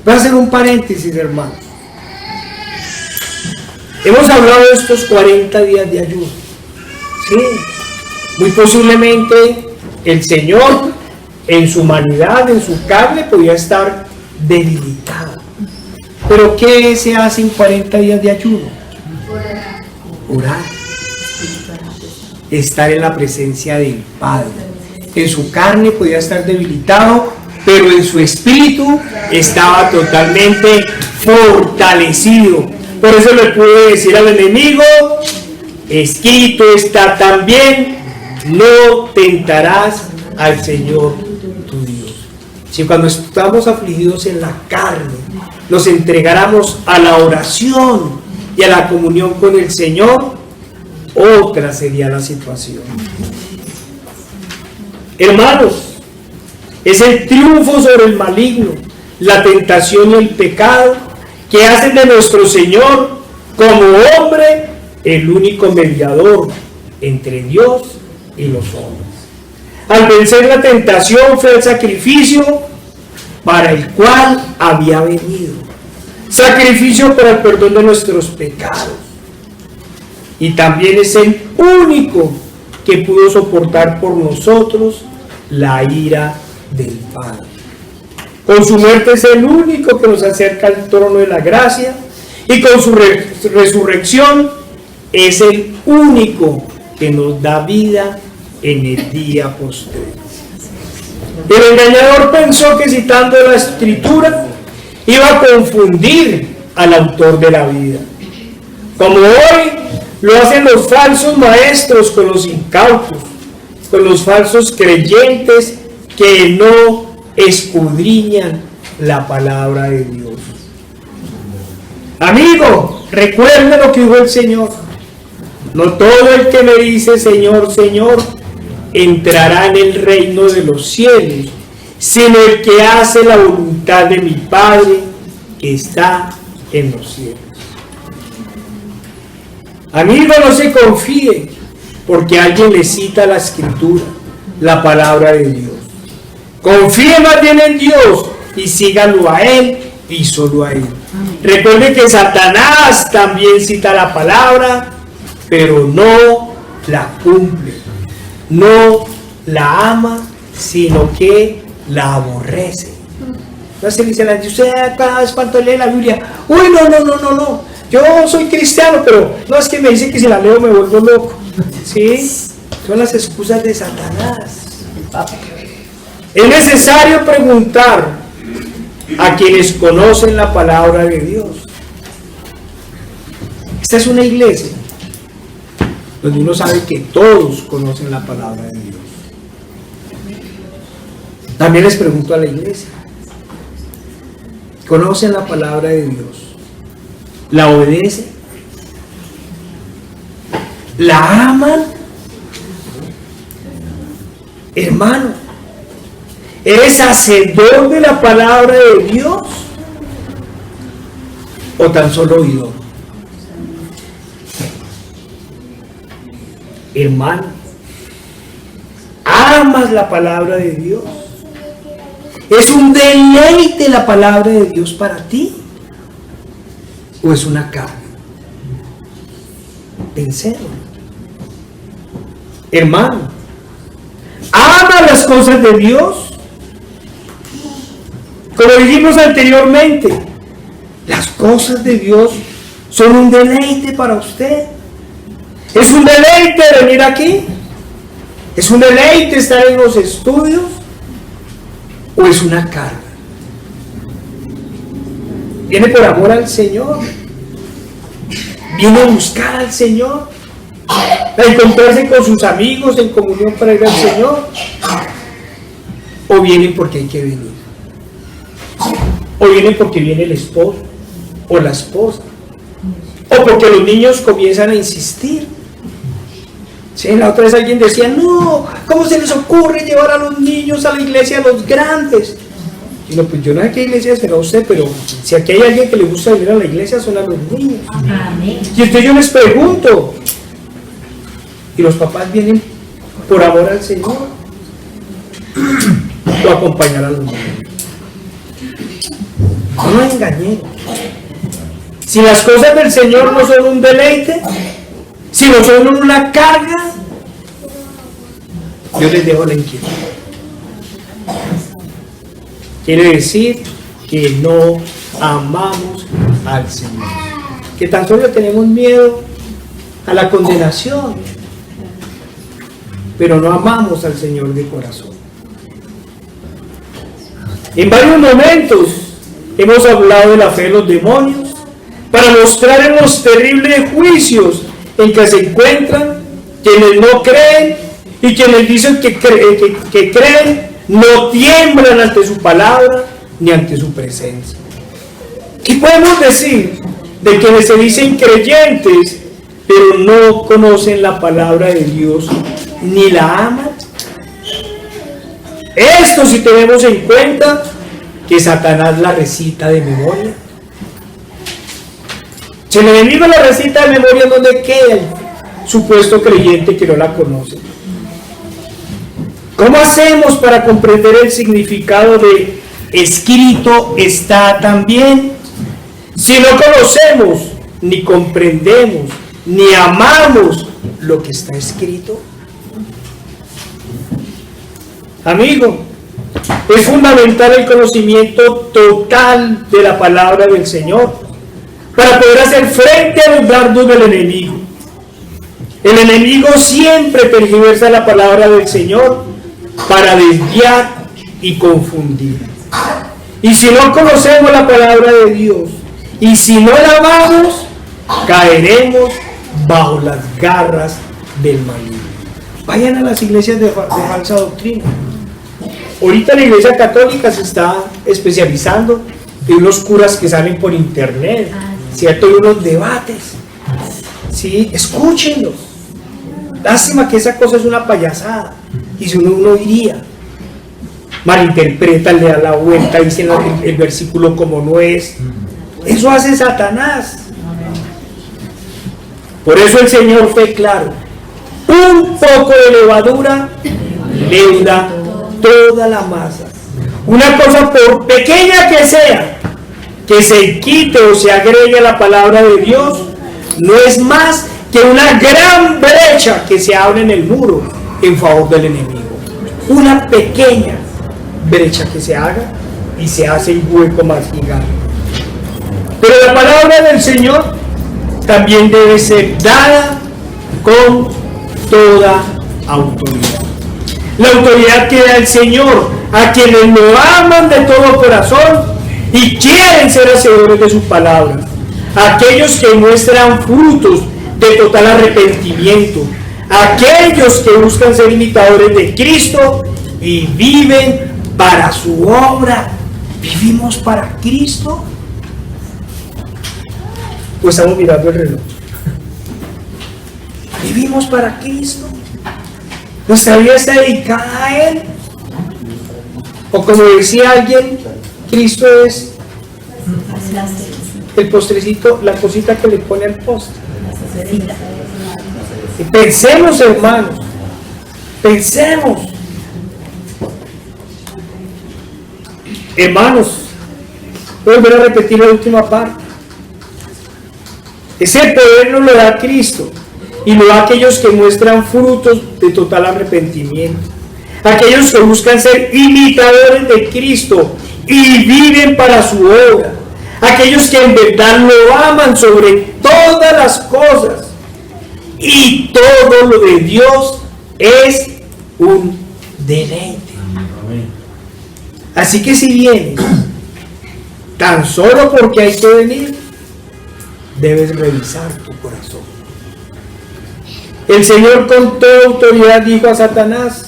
Voy a hacer un paréntesis, hermanos. Hemos hablado de estos 40 días de ayuno. Sí, muy posiblemente el Señor en su humanidad, en su carne, podía estar debilitado. Pero ¿qué se hace en 40 días de ayuno? Orar. Estar en la presencia del Padre. En su carne podía estar debilitado, pero en su espíritu estaba totalmente fortalecido. Por eso le pude decir al enemigo: escrito está también, no tentarás al Señor tu Dios. Si cuando estamos afligidos en la carne nos entregáramos a la oración y a la comunión con el Señor, otra sería la situación. Hermanos, es el triunfo sobre el maligno, la tentación y el pecado que hacen de nuestro Señor como hombre el único mediador entre Dios y los hombres. Al vencer la tentación fue el sacrificio para el cual había venido. Sacrificio para el perdón de nuestros pecados. Y también es el único que pudo soportar por nosotros la ira del Padre. Con su muerte es el único que nos acerca al trono de la gracia, y con su resurrección es el único que nos da vida en el día postrero. El engañador pensó que citando la Escritura iba a confundir al autor de la vida, como hoy lo hacen los falsos maestros con los incautos, con los falsos creyentes que no escudriñan la palabra de Dios. Amigo, recuerda lo que dijo el Señor: no todo el que me dice Señor, Señor, entrará en el reino de los cielos, sino el que hace la voluntad de mi Padre que está en los cielos. Amigo, no se confíe porque alguien le cita la Escritura, la palabra de Dios. Confíe más bien en Dios y sígalo a Él y solo a Él. Recuerde que Satanás también cita la palabra, pero no la cumple, no la ama, sino que la aborrece. No se dice, usted cada vez cuando lee la Biblia, uy, no, yo soy cristiano, pero no, es que me dice que si la leo me vuelvo loco. ¿Sí? Son las excusas de Satanás. Es necesario preguntar a quienes conocen la palabra de Dios. Esta es una iglesia donde uno sabe que todos conocen la palabra de Dios. También les pregunto a la iglesia, ¿conocen la palabra de Dios? ¿La obedecen? ¿La aman? Hermano, ¿eres hacedor de la palabra de Dios o tan solo oidor? Hermano, ¿amas la palabra de Dios? ¿Es un deleite la palabra de Dios para ti? ¿O es una carga? Pensemos. Hermano, ¿ama las cosas de Dios? Como dijimos anteriormente, las cosas de Dios son un deleite para usted. ¿Es un deleite venir aquí? ¿Es un deleite estar en los estudios? ¿O es una carga? ¿Viene por amor al Señor? ¿Viene a buscar al Señor? ¿A encontrarse con sus amigos en comunión para ir al Señor? ¿O viene porque hay que venir? ¿O viene porque viene el esposo o la esposa? ¿O porque los niños comienzan a insistir? Sí, la otra vez alguien decía, no, ¿cómo se les ocurre llevar a los niños a la iglesia, a los grandes? Y no, pues yo no sé qué iglesia será usted, pero si aquí hay alguien que le gusta venir a la iglesia, son a los niños. Amén. Y entonces yo les pregunto, ¿y los papás vienen por amor al Señor o acompañar a los niños? No nos engañemos. Si las cosas del Señor no son un deleite, si no son una carga, yo les dejo la inquietud. Quiere decir que no amamos al Señor, que tan solo tenemos miedo a la condenación, pero no amamos al Señor de corazón. En varios momentos hemos hablado de la fe de los demonios para mostrar en los terribles juicios en que se encuentran quienes no creen y quienes dicen que creen, no tiemblan ante su palabra ni ante su presencia. ¿Qué podemos decir de quienes se dicen creyentes pero no conocen la palabra de Dios ni la aman? Esto si tenemos en cuenta que Satanás la recita de memoria. Si el enemigo la recita de memoria, ¿dónde queda el supuesto creyente que no la conoce? ¿Cómo hacemos para comprender el significado de escrito está también? Si no conocemos, ni comprendemos, ni amamos lo que está escrito. Amigo, es fundamental el conocimiento total de la palabra del Señor para poder hacer frente a los dardos del enemigo. El enemigo siempre tergiversa la palabra del Señor para desviar y confundir. Y si no conocemos la palabra de Dios y si no la amamos, caeremos bajo las garras del maligno. Vayan a las iglesias de falsa doctrina. Ahorita la iglesia católica se está especializando en unos curas que salen por internet, ¿cierto? Y unos debates, ¿sí? Escúchenlos. Lástima que esa cosa es una payasada. Y si uno iría, malinterpreta, le da la vuelta, dice el versículo como no es. Eso hace Satanás. Por eso el Señor fue claro. Un poco de levadura leuda toda la masa. Una cosa, por pequeña que sea, que se quite o se agregue a la palabra de Dios, no es más que una gran brecha que se abre en el muro en favor del enemigo. Una pequeña brecha que se haga y se hace el hueco más gigante. Pero la palabra del Señor también debe ser dada con toda autoridad. La autoridad que da el Señor a quienes lo aman de todo corazón y quieren ser hacedores de su palabra. Aquellos que muestran frutos de total arrepentimiento. Aquellos que buscan ser imitadores de Cristo y viven para su obra. ¿Vivimos para Cristo? Pues estamos mirando el reloj. ¿Vivimos para Cristo? ¿Nuestra vida está dedicada a Él? O como decía alguien, Cristo es el postrecito, la cosita que le pone al postre. Y pensemos, hermanos, pensemos. Hermanos, voy a volver a repetir la última parte. Ese poder nos lo da Cristo y lo da aquellos que muestran frutos de total arrepentimiento. Aquellos que buscan ser imitadores de Cristo y viven para su obra. Aquellos que en verdad lo aman sobre todas las cosas. Y todo lo de Dios es un deleite. Así que si vienes tan solo porque hay que venir, debes revisar tu corazón. El Señor con toda autoridad dijo a Satanás: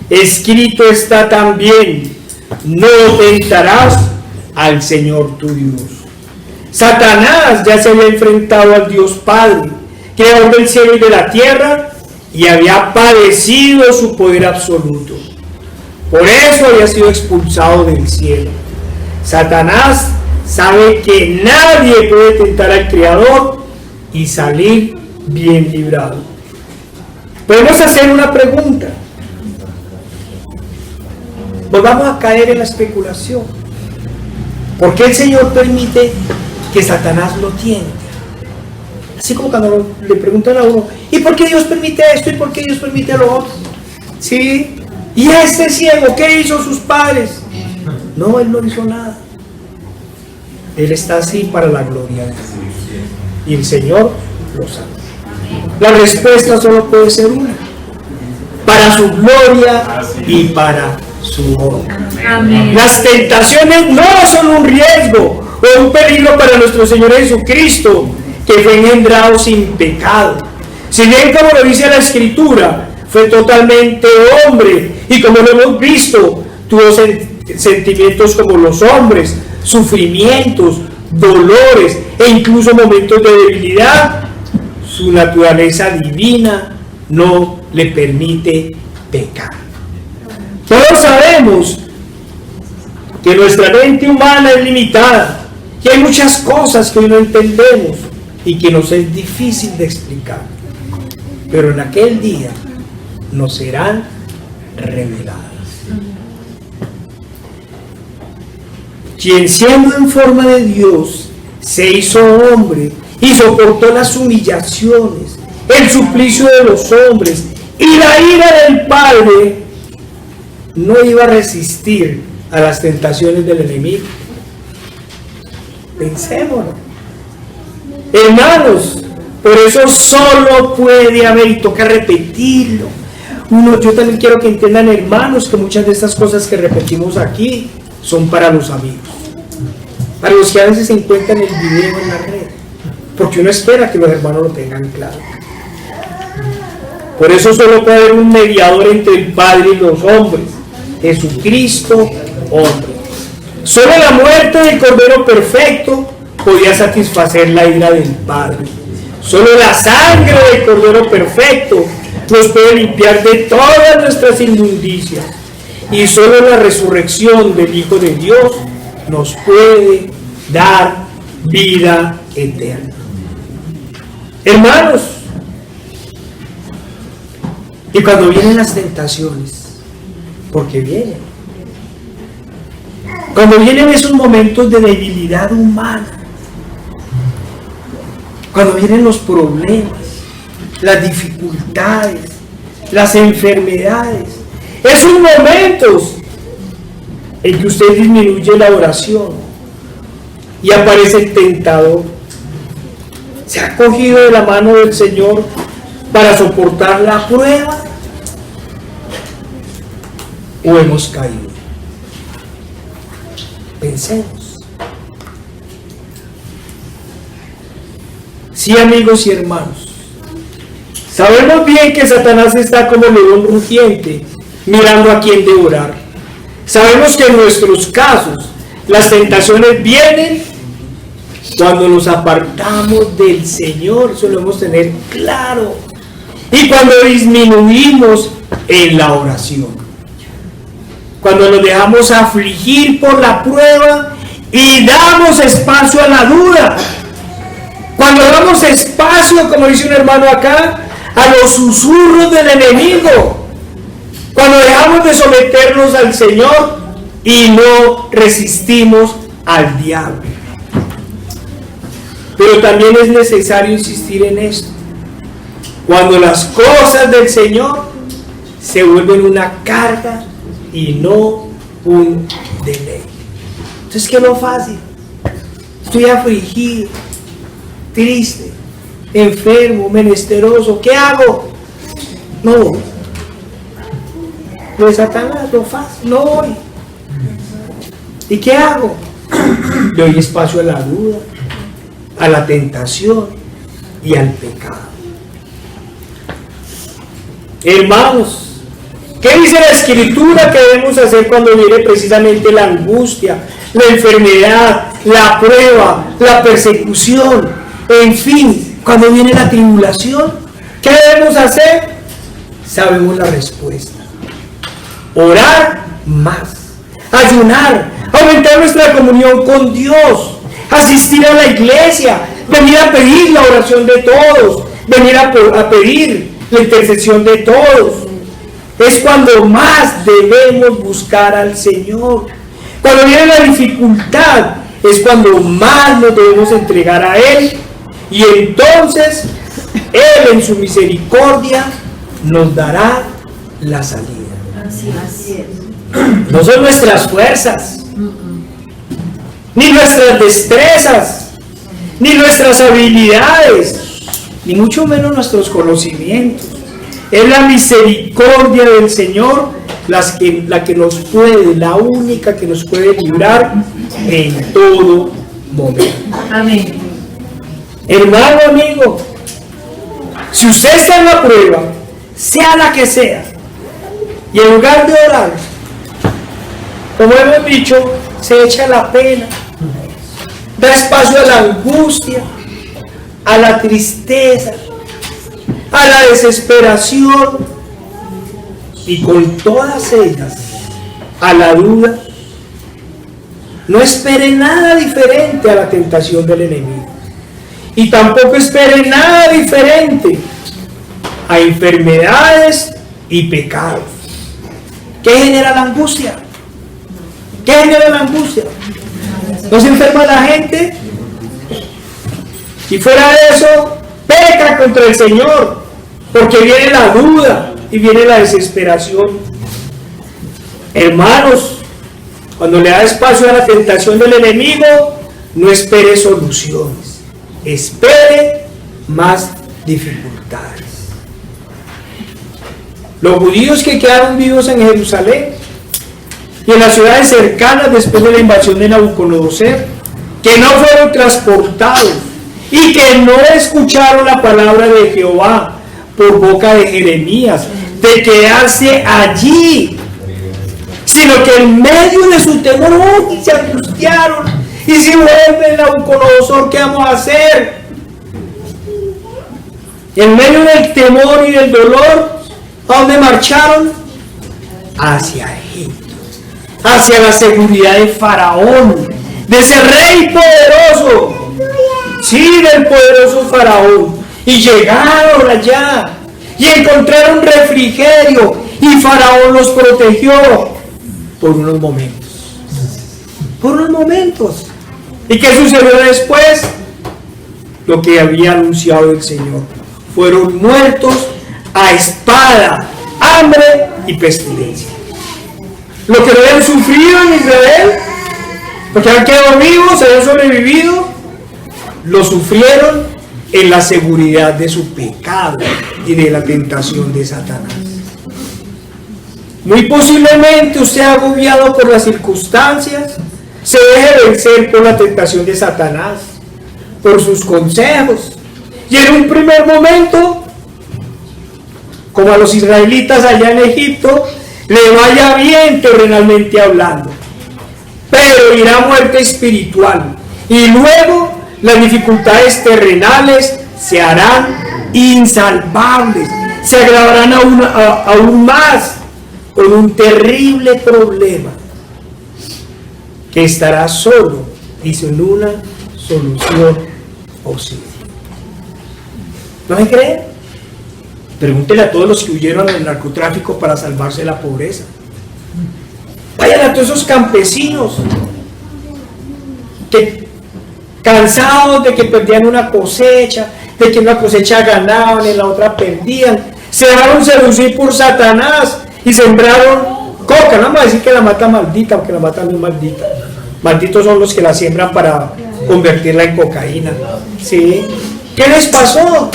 escrito está también, no tentarás al Señor tu Dios. Satanás ya se había enfrentado al Dios Padre, creador del cielo y de la tierra, y había padecido su poder absoluto. Por eso había sido expulsado del cielo. Satanás sabe que nadie puede tentar al Creador y salir bien librado. Podemos hacer una pregunta. Volvamos a caer en la especulación. ¿Por qué el Señor permite que Satanás lo tiente? Así como cuando le preguntan a uno, ¿y por qué Dios permite esto? ¿Y por qué Dios permite lo otro? ¿Sí? ¿Y este ciego qué hizo sus padres? No, él no hizo nada. Él está así para la gloria de Dios. Y el Señor lo sabe. La respuesta solo puede ser una: para su gloria y para su honra. Amén. Las tentaciones no son un riesgo o un peligro para nuestro Señor Jesucristo, que fue engendrado sin pecado. Si bien, como lo dice la Escritura, fue totalmente hombre, y como lo hemos visto, tuvo sentimientos como los hombres, sufrimientos, dolores e incluso momentos de debilidad. Su naturaleza divina no le permite pecar. Todos sabemos que nuestra mente humana es limitada, que hay muchas cosas que hoy no entendemos y que nos es difícil de explicar, pero en aquel día nos serán reveladas. Quien siendo en forma de Dios se hizo hombre y soportó las humillaciones, el suplicio de los hombres y la ira del Padre, no iba a resistir a las tentaciones del enemigo. Pensémoslo, hermanos. Por eso solo puede haber, y toca repetirlo. Yo también quiero que entiendan, hermanos, que muchas de estas cosas que repetimos aquí son para los amigos, para los que a veces se encuentran el video en la red, porque uno espera que los hermanos lo tengan claro. Por eso solo puede haber un mediador entre el Padre y los hombres: Jesucristo, hombre. Solo la muerte del Cordero perfecto podía satisfacer la ira del Padre. Solo la sangre del Cordero perfecto nos puede limpiar de todas nuestras inmundicias. Y solo la resurrección del Hijo de Dios nos puede dar vida eterna. Hermanos, y cuando vienen las tentaciones, porque vienen, cuando vienen esos momentos de debilidad humana, cuando vienen los problemas, las dificultades, las enfermedades, esos momentos en que usted disminuye la oración y aparece el tentador, ¿se ha cogido de la mano del Señor para soportar la prueba? ¿O hemos caído? Pensemos. Sí, amigos y hermanos, Sabemos bien que Satanás está como león rugiente, mirando a quién devorar. Sabemos que en nuestros casos las tentaciones vienen cuando nos apartamos del Señor, eso lo debemos tener claro. Y cuando disminuimos en la oración. Cuando nos dejamos afligir por la prueba y damos espacio a la duda. Cuando damos espacio, como dice un hermano acá, a los susurros del enemigo. Cuando dejamos de someternos al Señor y no resistimos al diablo. Pero también es necesario insistir en esto. Cuando las cosas del Señor se vuelven una carga y no un deleite. Entonces, ¿qué es lo fácil? Estoy afligido, triste, enfermo, menesteroso. ¿Qué hago? No voy. Lo de Satanás, lo fácil, no voy. ¿Y qué hago? Le doy espacio a la duda, a la tentación y al pecado. Hermanos, ¿qué dice la Escritura que debemos hacer cuando viene precisamente la angustia, la enfermedad, la prueba, la persecución? En fin, cuando viene la tribulación, ¿qué debemos hacer? Sabemos la respuesta. Orar más, ayunar, aumentar nuestra comunión con Dios, asistir a la iglesia, venir a pedir la oración de todos, venir a pedir la intercesión de todos. Es cuando más debemos buscar al Señor. Cuando viene la dificultad, es cuando más nos debemos entregar a Él, y entonces Él en su misericordia nos dará la salida. Así es. No son nuestras fuerzas, ni nuestras destrezas, ni nuestras habilidades, ni mucho menos nuestros conocimientos. Es la misericordia del Señor la que nos puede, la única que nos puede librar en todo momento. Amén. Hermano, amigo, si usted está en la prueba, sea la que sea, y en lugar de orar, como hemos dicho, se echa la pena, da espacio a la angustia, a la tristeza, a la desesperación, y con todas ellas a la duda, no espere nada diferente a la tentación del enemigo, y tampoco espere nada diferente a enfermedades y pecados. ¿Qué genera la angustia? ¿Qué genera la angustia? ¿No se enferma la gente? Y fuera de eso, peca contra el Señor, porque viene la duda y viene la desesperación. Hermanos, cuando le da espacio a la tentación del enemigo, no espere soluciones, espere más dificultades. Los judíos que quedaron vivos en Jerusalén y en las ciudades cercanas después de la invasión de Nabucodonosor, que no fueron transportados y que no escucharon la palabra de Jehová por boca de Jeremías, de quedarse allí, sino que en medio de su temor se angustiaron. Y si vuelve Nabucodonosor, ¿qué vamos a hacer? En medio del temor y del dolor, ¿a dónde marcharon? Hacia Egipto, hacia la seguridad de Faraón, de ese rey poderoso, sí, del poderoso Faraón. Y llegaron allá y encontraron refrigerio, y Faraón los protegió por unos momentos. Por unos momentos. ¿Y qué sucedió después? Lo que había anunciado el Señor. Fueron muertos a espada, hambre y pestilencia. Lo que habían sufrido en Israel, lo que habían quedado vivos, habían sobrevivido, lo sufrieron en la seguridad de su pecado y de la tentación de Satanás. Muy posiblemente usted, agobiado por las circunstancias, se deje vencer por la tentación de Satanás, por sus consejos, y en un primer momento como a los israelitas allá en Egipto, le vaya bien terrenalmente hablando, pero irá a muerte espiritual, y luego las dificultades terrenales se harán insalvables, se agravarán aún más con un terrible problema que estará solo y sin una solución posible. ¿No me creen? Pregúntele a todos los que huyeron del narcotráfico para salvarse de la pobreza. Vayan a todos esos campesinos que, cansados de que perdían una cosecha, de que una cosecha ganaban y la otra perdían, se dejaron seducir por Satanás y sembraron coca. No vamos a decir que la mata maldita, porque la mata no es maldita. Malditos son los que la siembran para convertirla en cocaína. ¿Sí? ¿Qué les pasó?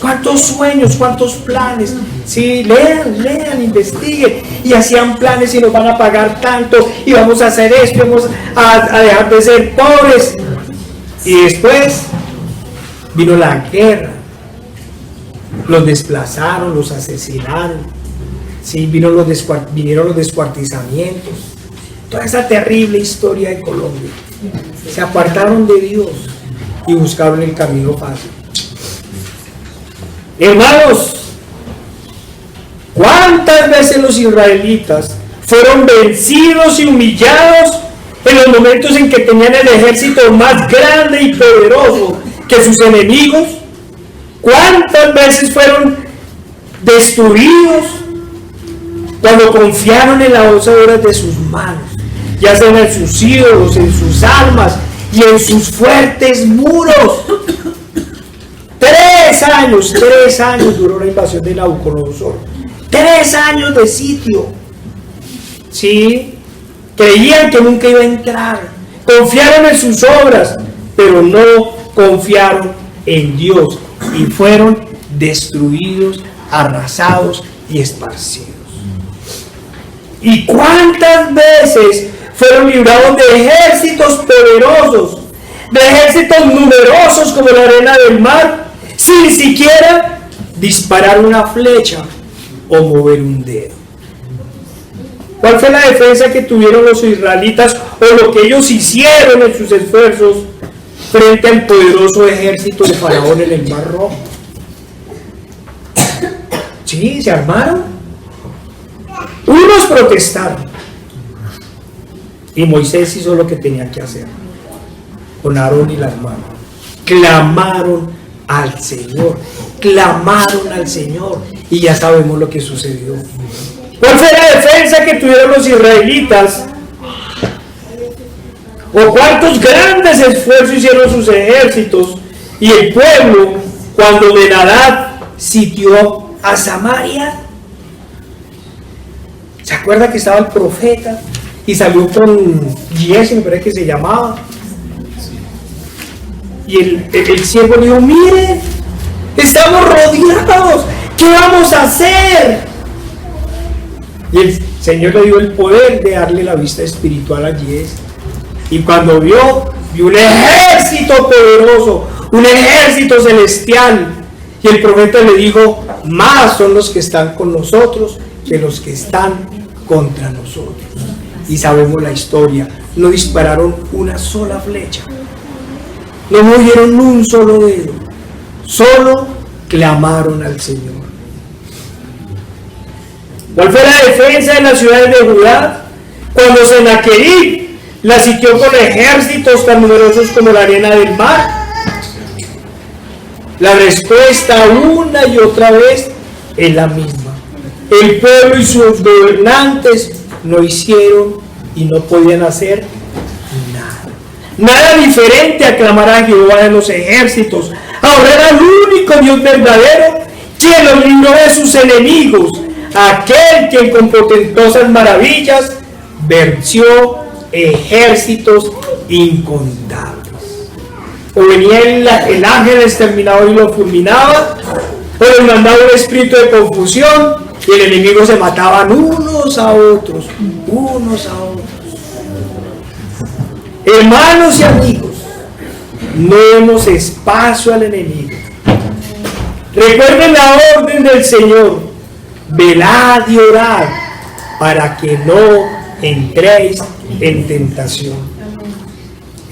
¿Cuántos sueños, cuántos planes? Sí, lean, investiguen. Y hacían planes y nos van a pagar tanto, y vamos a hacer esto, y vamos a dejar de ser pobres. Y después vino la guerra. Los desplazaron, los asesinaron. Sí, vinieron los descuartizamientos. Toda esa terrible historia de Colombia. Se apartaron de Dios y buscaron el camino fácil. Hermanos, ¿cuántas veces los israelitas fueron vencidos y humillados en los momentos en que tenían el ejército más grande y poderoso que sus enemigos? ¿Cuántas veces fueron destruidos cuando confiaron en las obras de sus manos, ya sean en sus ídolos, en sus armas y en sus fuertes muros? 3 años duró la invasión de Nabucodonosor. 3 años de sitio. ¿Sí? Creían que nunca iba a entrar. Confiaron en sus obras, pero no confiaron en Dios. Y fueron destruidos, arrasados y esparcidos. ¿Y cuántas veces fueron librados de ejércitos poderosos, de ejércitos numerosos como la arena del mar, sin siquiera disparar una flecha o mover un dedo? ¿Cuál fue la defensa que tuvieron los israelitas, o lo que ellos hicieron en sus esfuerzos frente al poderoso ejército de Faraón en el Mar Rojo? Sí, se armaron. Unos protestaron y Moisés hizo lo que tenía que hacer con Aarón y las manos. Clamaron al Señor, y ya sabemos lo que sucedió. ¿Cuál fue la defensa que tuvieron los israelitas? ¿O cuántos grandes esfuerzos hicieron sus ejércitos y el pueblo cuando Ben-Hadad sitió a Samaria? ¿Se acuerda que estaba el profeta y salió con Giesi, me parece que se llamaba? Y el siervo le dijo: mire, estamos rodeados, ¿qué vamos a hacer? Y el Señor le dio el poder de darle la vista espiritual a Giesi. Y cuando vio un ejército poderoso, un ejército celestial, y el profeta le dijo: más son los que están con nosotros que los que están contra nosotros. Y sabemos la historia: no dispararon una sola flecha, no movieron un solo dedo, solo clamaron al Señor. ¿Cuál fue la defensa de las ciudades de Judá cuando Sennacherib la sitió con ejércitos tan numerosos como la arena del mar? La respuesta una y otra vez es la misma: el pueblo y sus gobernantes no hicieron y no podían hacer nada diferente a clamar a Jehová de los ejércitos, a orar al único Dios verdadero, quien los libró de sus enemigos, aquel quien con portentosas maravillas venció ejércitos incontables. O venía el ángel exterminador y lo fulminaba, o les mandaba un espíritu de confusión y el enemigo se mataban unos a otros. Hermanos y amigos, no demos espacio al enemigo. Recuerden la orden del Señor: velad y orad para que no entréis en tentación.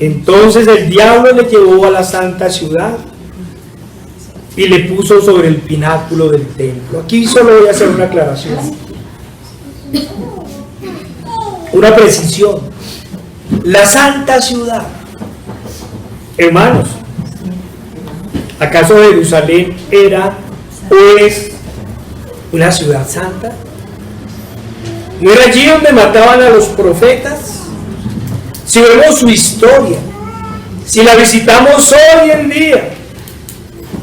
Entonces el diablo le llevó a la santa ciudad y le puso sobre el pináculo del templo. Aquí solo voy a hacer una aclaración, una precisión. La santa ciudad, hermanos, ¿acaso Jerusalén era o es una ciudad santa? ¿No era allí donde mataban a los profetas? Si vemos su historia, si la visitamos hoy en día,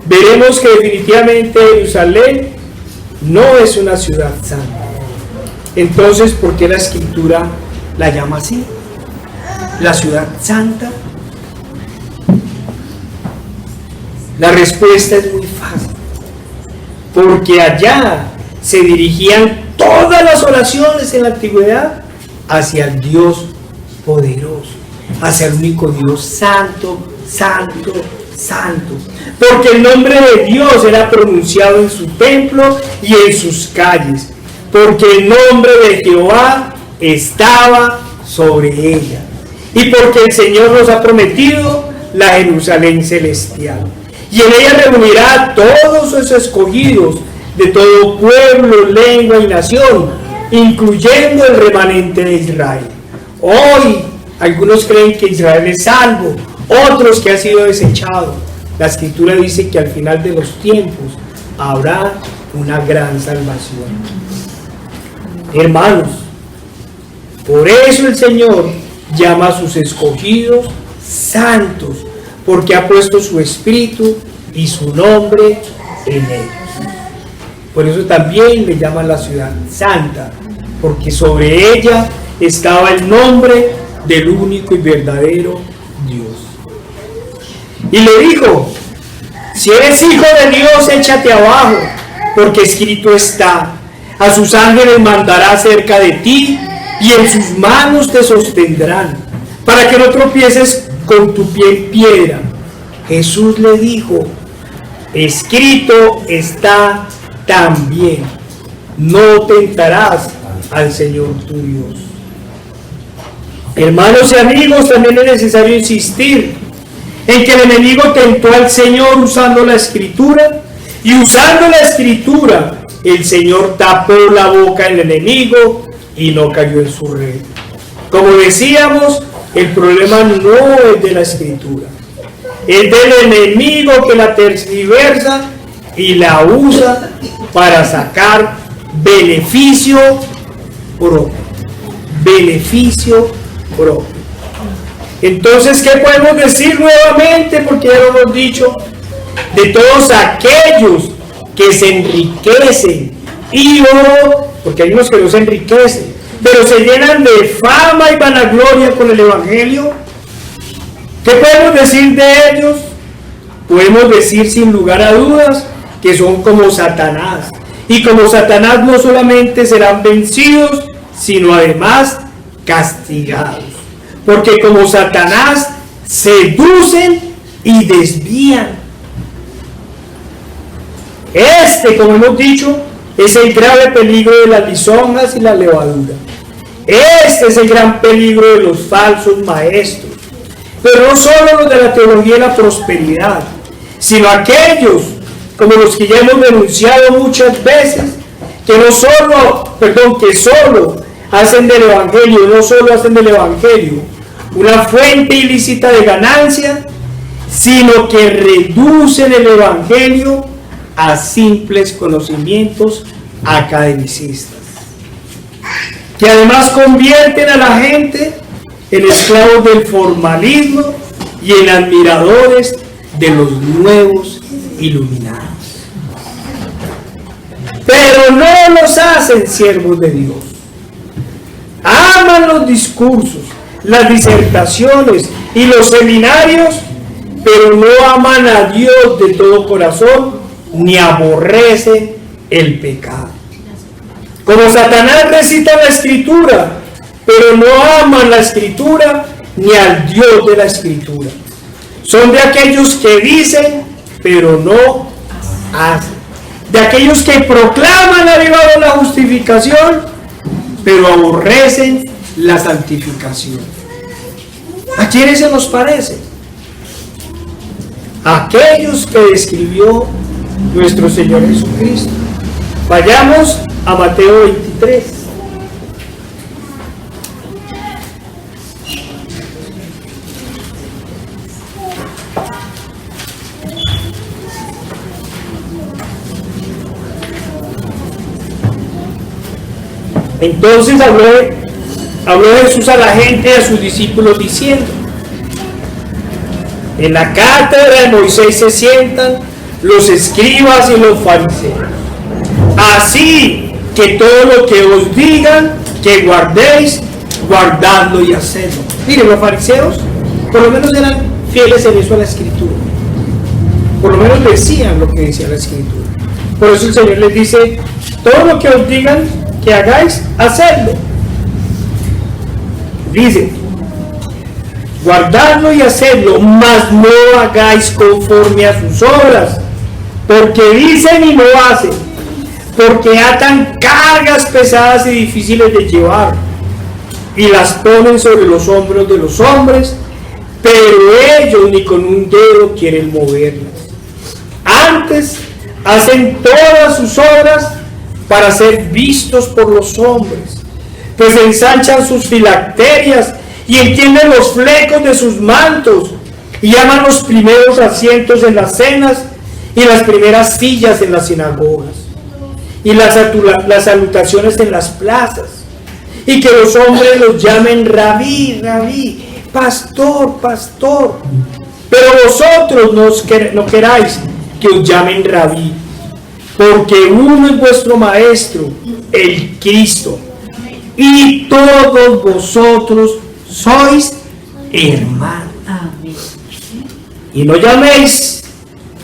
veremos que definitivamente Jerusalén no es una ciudad santa. Entonces, ¿por qué la Escritura la llama así? La ciudad santa. La respuesta es muy fácil. Porque allá se dirigían todas las oraciones en la antigüedad hacia el Dios poderoso, hacia el único Dios santo, santo, santo. Porque el nombre de Dios era pronunciado en su templo y en sus calles. Porque el nombre de Jehová estaba sobre ella. Y porque el Señor nos ha prometido la Jerusalén celestial. Y en ella reunirá a todos sus escogidos de todo pueblo, lengua y nación, incluyendo el remanente de Israel. Hoy algunos creen que Israel es salvo, otros que ha sido desechado. La Escritura dice que al final de los tiempos habrá una gran salvación. Hermanos, por eso el Señor llama a sus escogidos santos, porque ha puesto su espíritu y su nombre en ellos. Por eso también le llaman la ciudad santa, porque sobre ella estaba el nombre del único y verdadero Dios. Y le dijo: si eres hijo de Dios, échate abajo, porque escrito está: a sus ángeles mandará acerca de ti, y en sus manos te sostendrán, para que no tropieces con tu pie en piedra. Jesús le dijo: escrito está también: no tentarás al Señor tu Dios. Hermanos y amigos, también es necesario insistir en que el enemigo tentó al Señor usando la Escritura, y usando la Escritura el Señor tapó la boca del enemigo y no cayó en su red. Como decíamos, el problema no es de la Escritura, es del enemigo que la tergiversa y la usa para sacar beneficio propio. Beneficio propio. Entonces, ¿qué podemos decir nuevamente? Porque ya lo hemos dicho: de todos aquellos que se enriquecen porque hay unos que no se enriquecen, pero se llenan de fama y vanagloria con el Evangelio. ¿Qué podemos decir de ellos? Podemos decir sin lugar a dudas que son como Satanás. Y como Satanás no solamente serán vencidos, sino además castigados. Porque como Satanás seducen y desvían. Como hemos dicho, es el grave peligro de las lisonjas y la levadura. Este es el gran peligro de los falsos maestros. Pero no solo los de la teología de la prosperidad, sino aquellos, como los que ya hemos denunciado muchas veces, que solo hacen del Evangelio una fuente ilícita de ganancia, sino que reducen el Evangelio a simples conocimientos academicistas, que además convierten a la gente en esclavos del formalismo y en admiradores de los nuevos iluminados. Pero no los hacen siervos de Dios. Aman los discursos, las disertaciones y los seminarios, pero no aman a Dios de todo corazón, ni aborrecen el pecado. Como Satanás recita la Escritura, pero no aman la Escritura ni al Dios de la Escritura. Son de aquellos que dicen, pero no hacen. de aquellos que proclaman arribado la justificación, pero aborrecen la santificación. ¿A quiénes se nos parece? A aquellos que describió nuestro Señor Jesucristo. Vayamos a Mateo 23. Entonces habló Jesús a la gente y a sus discípulos diciendo: en la cátedra de Moisés se sientan los escribas y los fariseos. Así que todo lo que os digan que guardéis, guardadlo y hacedlo. Miren, los fariseos por lo menos eran fieles en eso a la Escritura. Por lo menos decían lo que decía la Escritura. Por eso el Señor les dice: todo lo que os digan que hagáis, hacedlo. Dice: guardadlo y hacedlo, mas no hagáis conforme a sus obras, porque dicen y no hacen, porque atan cargas pesadas y difíciles de llevar, y las ponen sobre los hombros de los hombres, pero ellos ni con un dedo quieren moverlas. Antes hacen todas sus obras para ser vistos por los hombres, pues ensanchan sus filacterias y entienden los flecos de sus mantos, y llaman los primeros asientos en las cenas y las primeras sillas en las sinagogas, y las salutaciones en las plazas, y que los hombres los llamen rabí, rabí, pastor, pastor. Pero vosotros no queráis que os llamen rabí, porque uno es vuestro maestro, el Cristo, y todos vosotros sois hermanos. Amén. Y no llaméis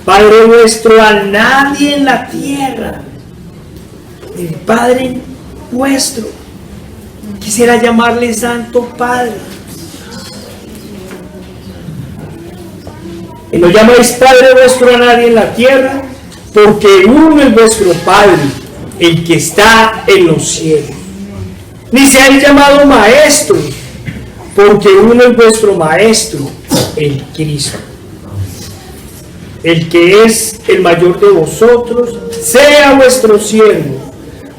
Padre vuestro a nadie en la tierra. El Padre vuestro, quisiera llamarle Santo Padre. Y no llaméis Padre vuestro a nadie en la tierra, porque uno es vuestro Padre, el que está en los cielos. Ni seáis llamados maestros, porque uno es vuestro Maestro, el Cristo. El que es el mayor de vosotros, sea vuestro siervo,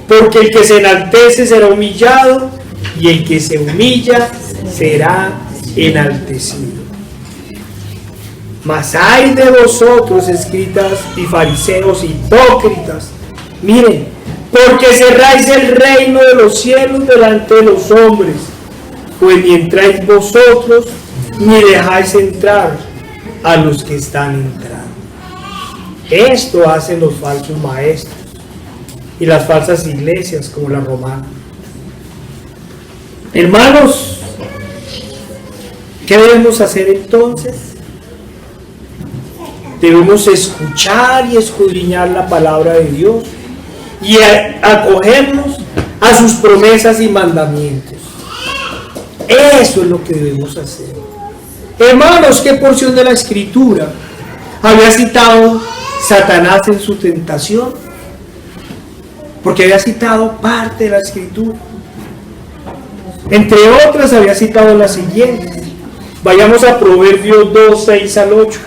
porque el que se enaltece será humillado, y el que se humilla será enaltecido. Mas ay de vosotros, escribas y fariseos hipócritas, miren, porque cerráis el reino de los cielos delante de los hombres, pues ni entráis vosotros, ni dejáis entrar a los que están entrando. Esto hacen los falsos maestros y las falsas iglesias como la romana. Hermanos, ¿qué debemos hacer entonces? Debemos escuchar y escudriñar la palabra de Dios y acogernos a sus promesas y mandamientos. Eso es lo que debemos hacer. Hermanos, ¿qué porción de la Escritura había citado Satanás en su tentación? Porque había citado parte de la Escritura. Entre otras había citado la siguiente. Vayamos a Proverbios 2, 6 al 8.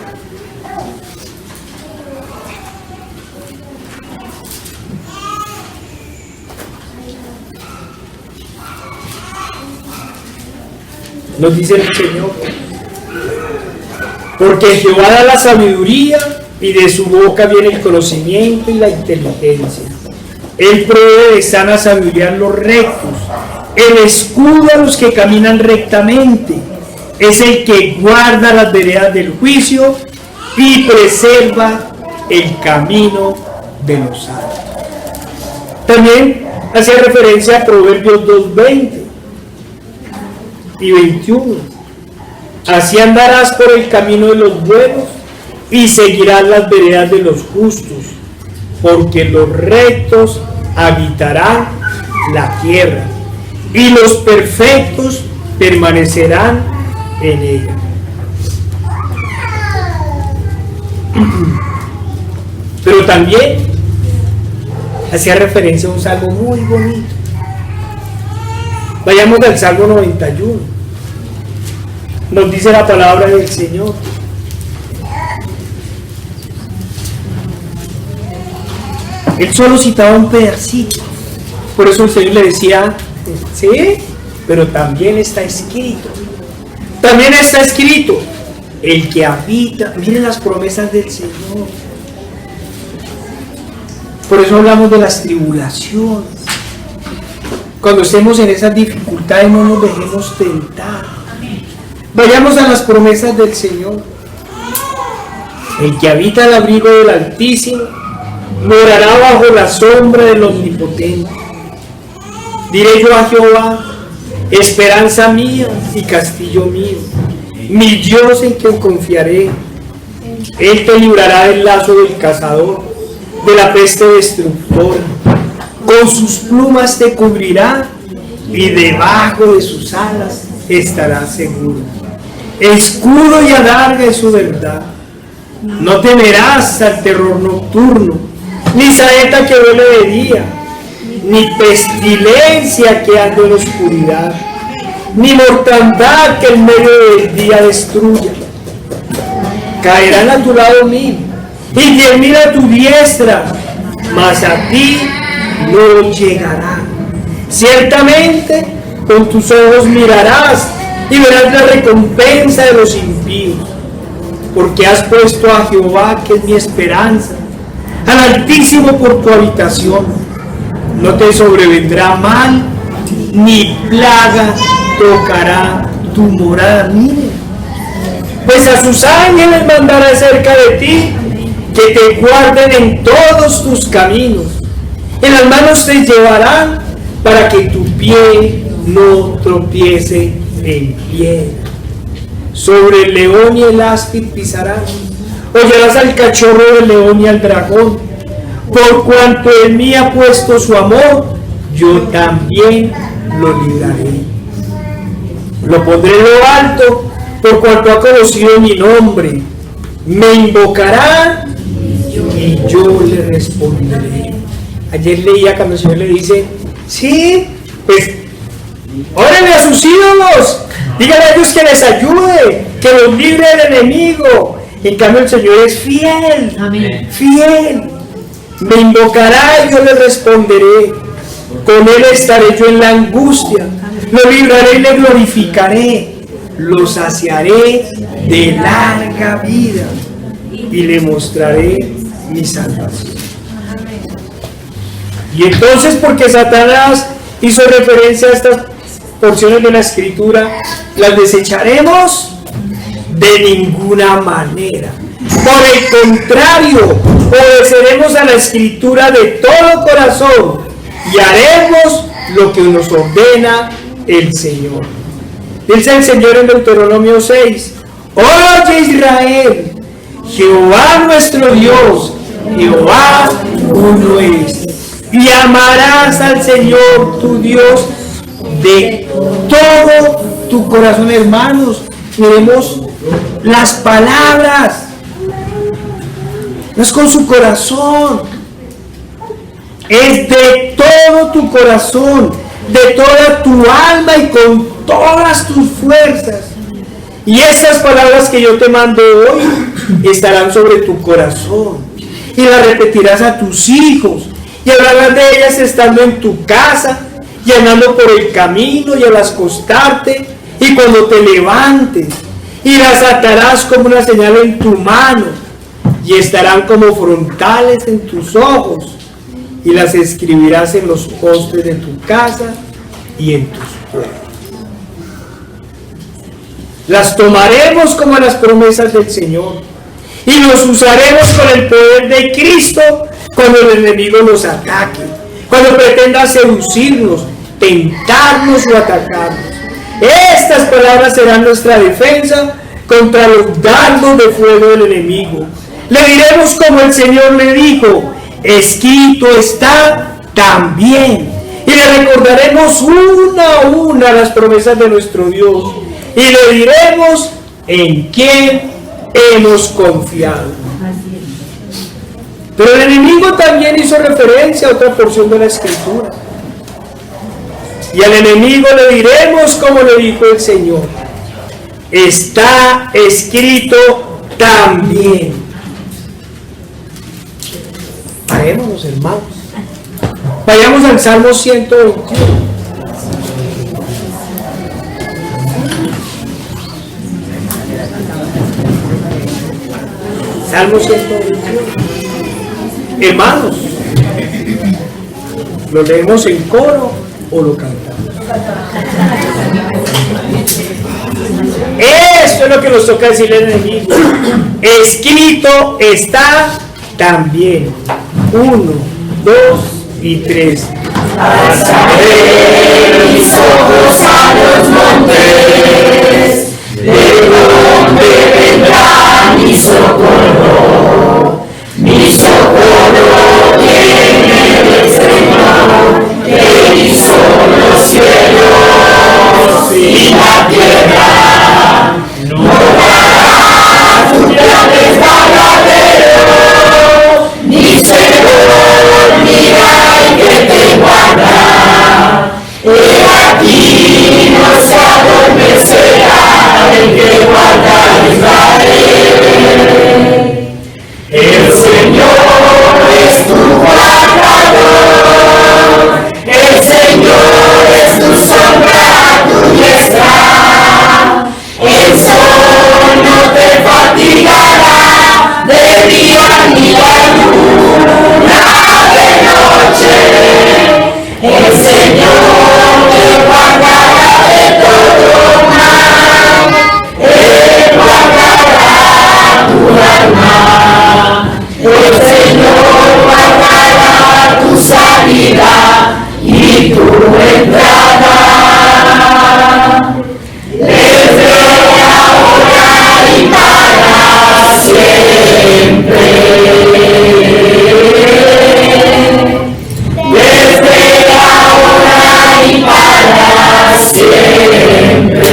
Nos dice el Señor: porque Jehová da la sabiduría, y de su boca viene el conocimiento y la inteligencia. Él provee de sana sabiduría a los rectos, el escudo a los que caminan rectamente. Es el que guarda las veredas del juicio y preserva el camino de los santos. También hacía referencia a Proverbios 2:20 y 21. Así andarás por el camino de los buenos y seguirás las veredas de los justos, porque los rectos habitarán la tierra y los perfectos permanecerán en ella. Pero también hacía referencia a un salmo muy bonito. Vayamos al Salmo 91. Nos dice la palabra del Señor. Él solo citaba un pedacito. Por eso el Señor le decía, sí, pero también está escrito. También está escrito. El que habita, miren las promesas del Señor. Por eso hablamos de las tribulaciones. Cuando estemos en esas dificultades, no nos dejemos tentar. Vayamos a las promesas del Señor. El que habita el abrigo del Altísimo morará bajo la sombra del Omnipotente. Diré yo a Jehová, esperanza mía y castillo mío, mi Dios en quien confiaré. Él te librará del lazo del cazador, de la peste destructora. Con sus plumas te cubrirá y debajo de sus alas estarás seguro. Escudo y adarga es su verdad. No temerás al terror nocturno, ni saeta que vuele de día, ni pestilencia que ande en la oscuridad, ni mortandad que en medio del día destruya. Caerán a tu lado 1000 y 10.000 a tu diestra, mas a ti no llegará. Ciertamente con tus ojos mirarás y verás la recompensa de los impíos, porque has puesto a Jehová, que es mi esperanza, al Altísimo por tu habitación. No te sobrevendrá mal, ni plaga tocará tu morada. Mire, pues a sus ángeles mandará cerca de ti, que te guarden en todos tus caminos. En las manos te llevarán, para que tu pie no tropiece en piedra. Sobre el león y el áspid pisarás, hollarás al cachorro del león y al dragón. Por cuanto en mí ha puesto su amor, yo también lo libraré. Lo pondré en lo alto, por cuanto ha conocido mi nombre. Me invocará y yo le responderé. Ayer leía cuando el Señor le dice, sí, pues, órenle a sus ídolos, díganle a ellos que les ayude, que los libre del enemigo. En cambio el Señor es fiel. Amén. Fiel. Me invocará y yo le responderé. Con él estaré yo en la angustia. Lo libraré y le glorificaré. Lo saciaré de larga vida y le mostraré mi salvación. Y entonces, porque Satanás hizo referencia a estas porciones de la Escritura, las desecharemos de ninguna manera. Por el contrario, obedeceremos a la Escritura de todo corazón y haremos lo que nos ordena el Señor. Dice el Señor en Deuteronomio 6, oye Israel, Jehová nuestro Dios, Jehová uno es. Y amarás al Señor tu Dios de todo tu corazón. Hermanos, miremos las palabras. No es con su corazón, es de todo tu corazón, de toda tu alma y con todas tus fuerzas. Y estas palabras que yo te mando hoy estarán sobre tu corazón y las repetirás a tus hijos. Y hablarás de ellas estando en tu casa, y andando por el camino, y al acostarte, y cuando te levantes. Y las atarás como una señal en tu mano, y estarán como frontales en tus ojos. Y las escribirás en los postes de tu casa y en tus puertas. Las tomaremos como las promesas del Señor, y los usaremos con el poder de Cristo cuando el enemigo nos ataque, cuando pretenda seducirnos, tentarnos o atacarnos. Estas palabras serán nuestra defensa contra los dardos de fuego del enemigo. Le diremos como el Señor le dijo, escrito está también. Y le recordaremos una a una las promesas de nuestro Dios. Y le diremos en quién hemos confiado. Pero el enemigo también hizo referencia a otra porción de la Escritura. Y al enemigo le diremos como le dijo el Señor: está escrito también. Parémonos, hermanos. Vayamos al Salmo 121. Salmo 121. Hermanos, ¿lo leemos en coro o lo cantamos? Esto es lo que nos toca decirle al enemigo. Escrito está también. 1, 2 y 3. Alzaré mis ojos a los montes, ¿de dónde vendrá mi socorro? Mi socorro viene del Señor, que hizo los cielos y la tierra. No dará sus grandes baladeros, ni se dormirá el que te guarda. He aquí no se adormecerá el que guarda a Israel. El Señor es tu guardador, el Señor es tu sombra, tu diestra. El sol no te fatigará de día ni la luna de noche. El Señor te guardará de todo mal, Él guardará tu alma. El Señor guardará tu salida y tu entrada, desde ahora y para siempre. Desde ahora y para siempre.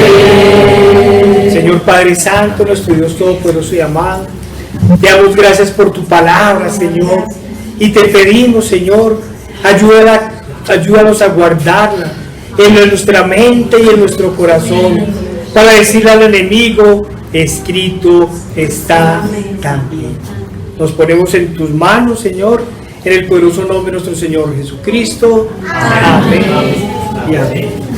Señor Padre Santo, nuestro Dios Todopoderoso y amado, te damos gracias por tu palabra, Señor, y te pedimos, Señor, ayúdanos a guardarla en nuestra mente y en nuestro corazón, para decirle al enemigo: escrito está también. Nos ponemos en tus manos, Señor, en el poderoso nombre de nuestro Señor Jesucristo. Amén y amén.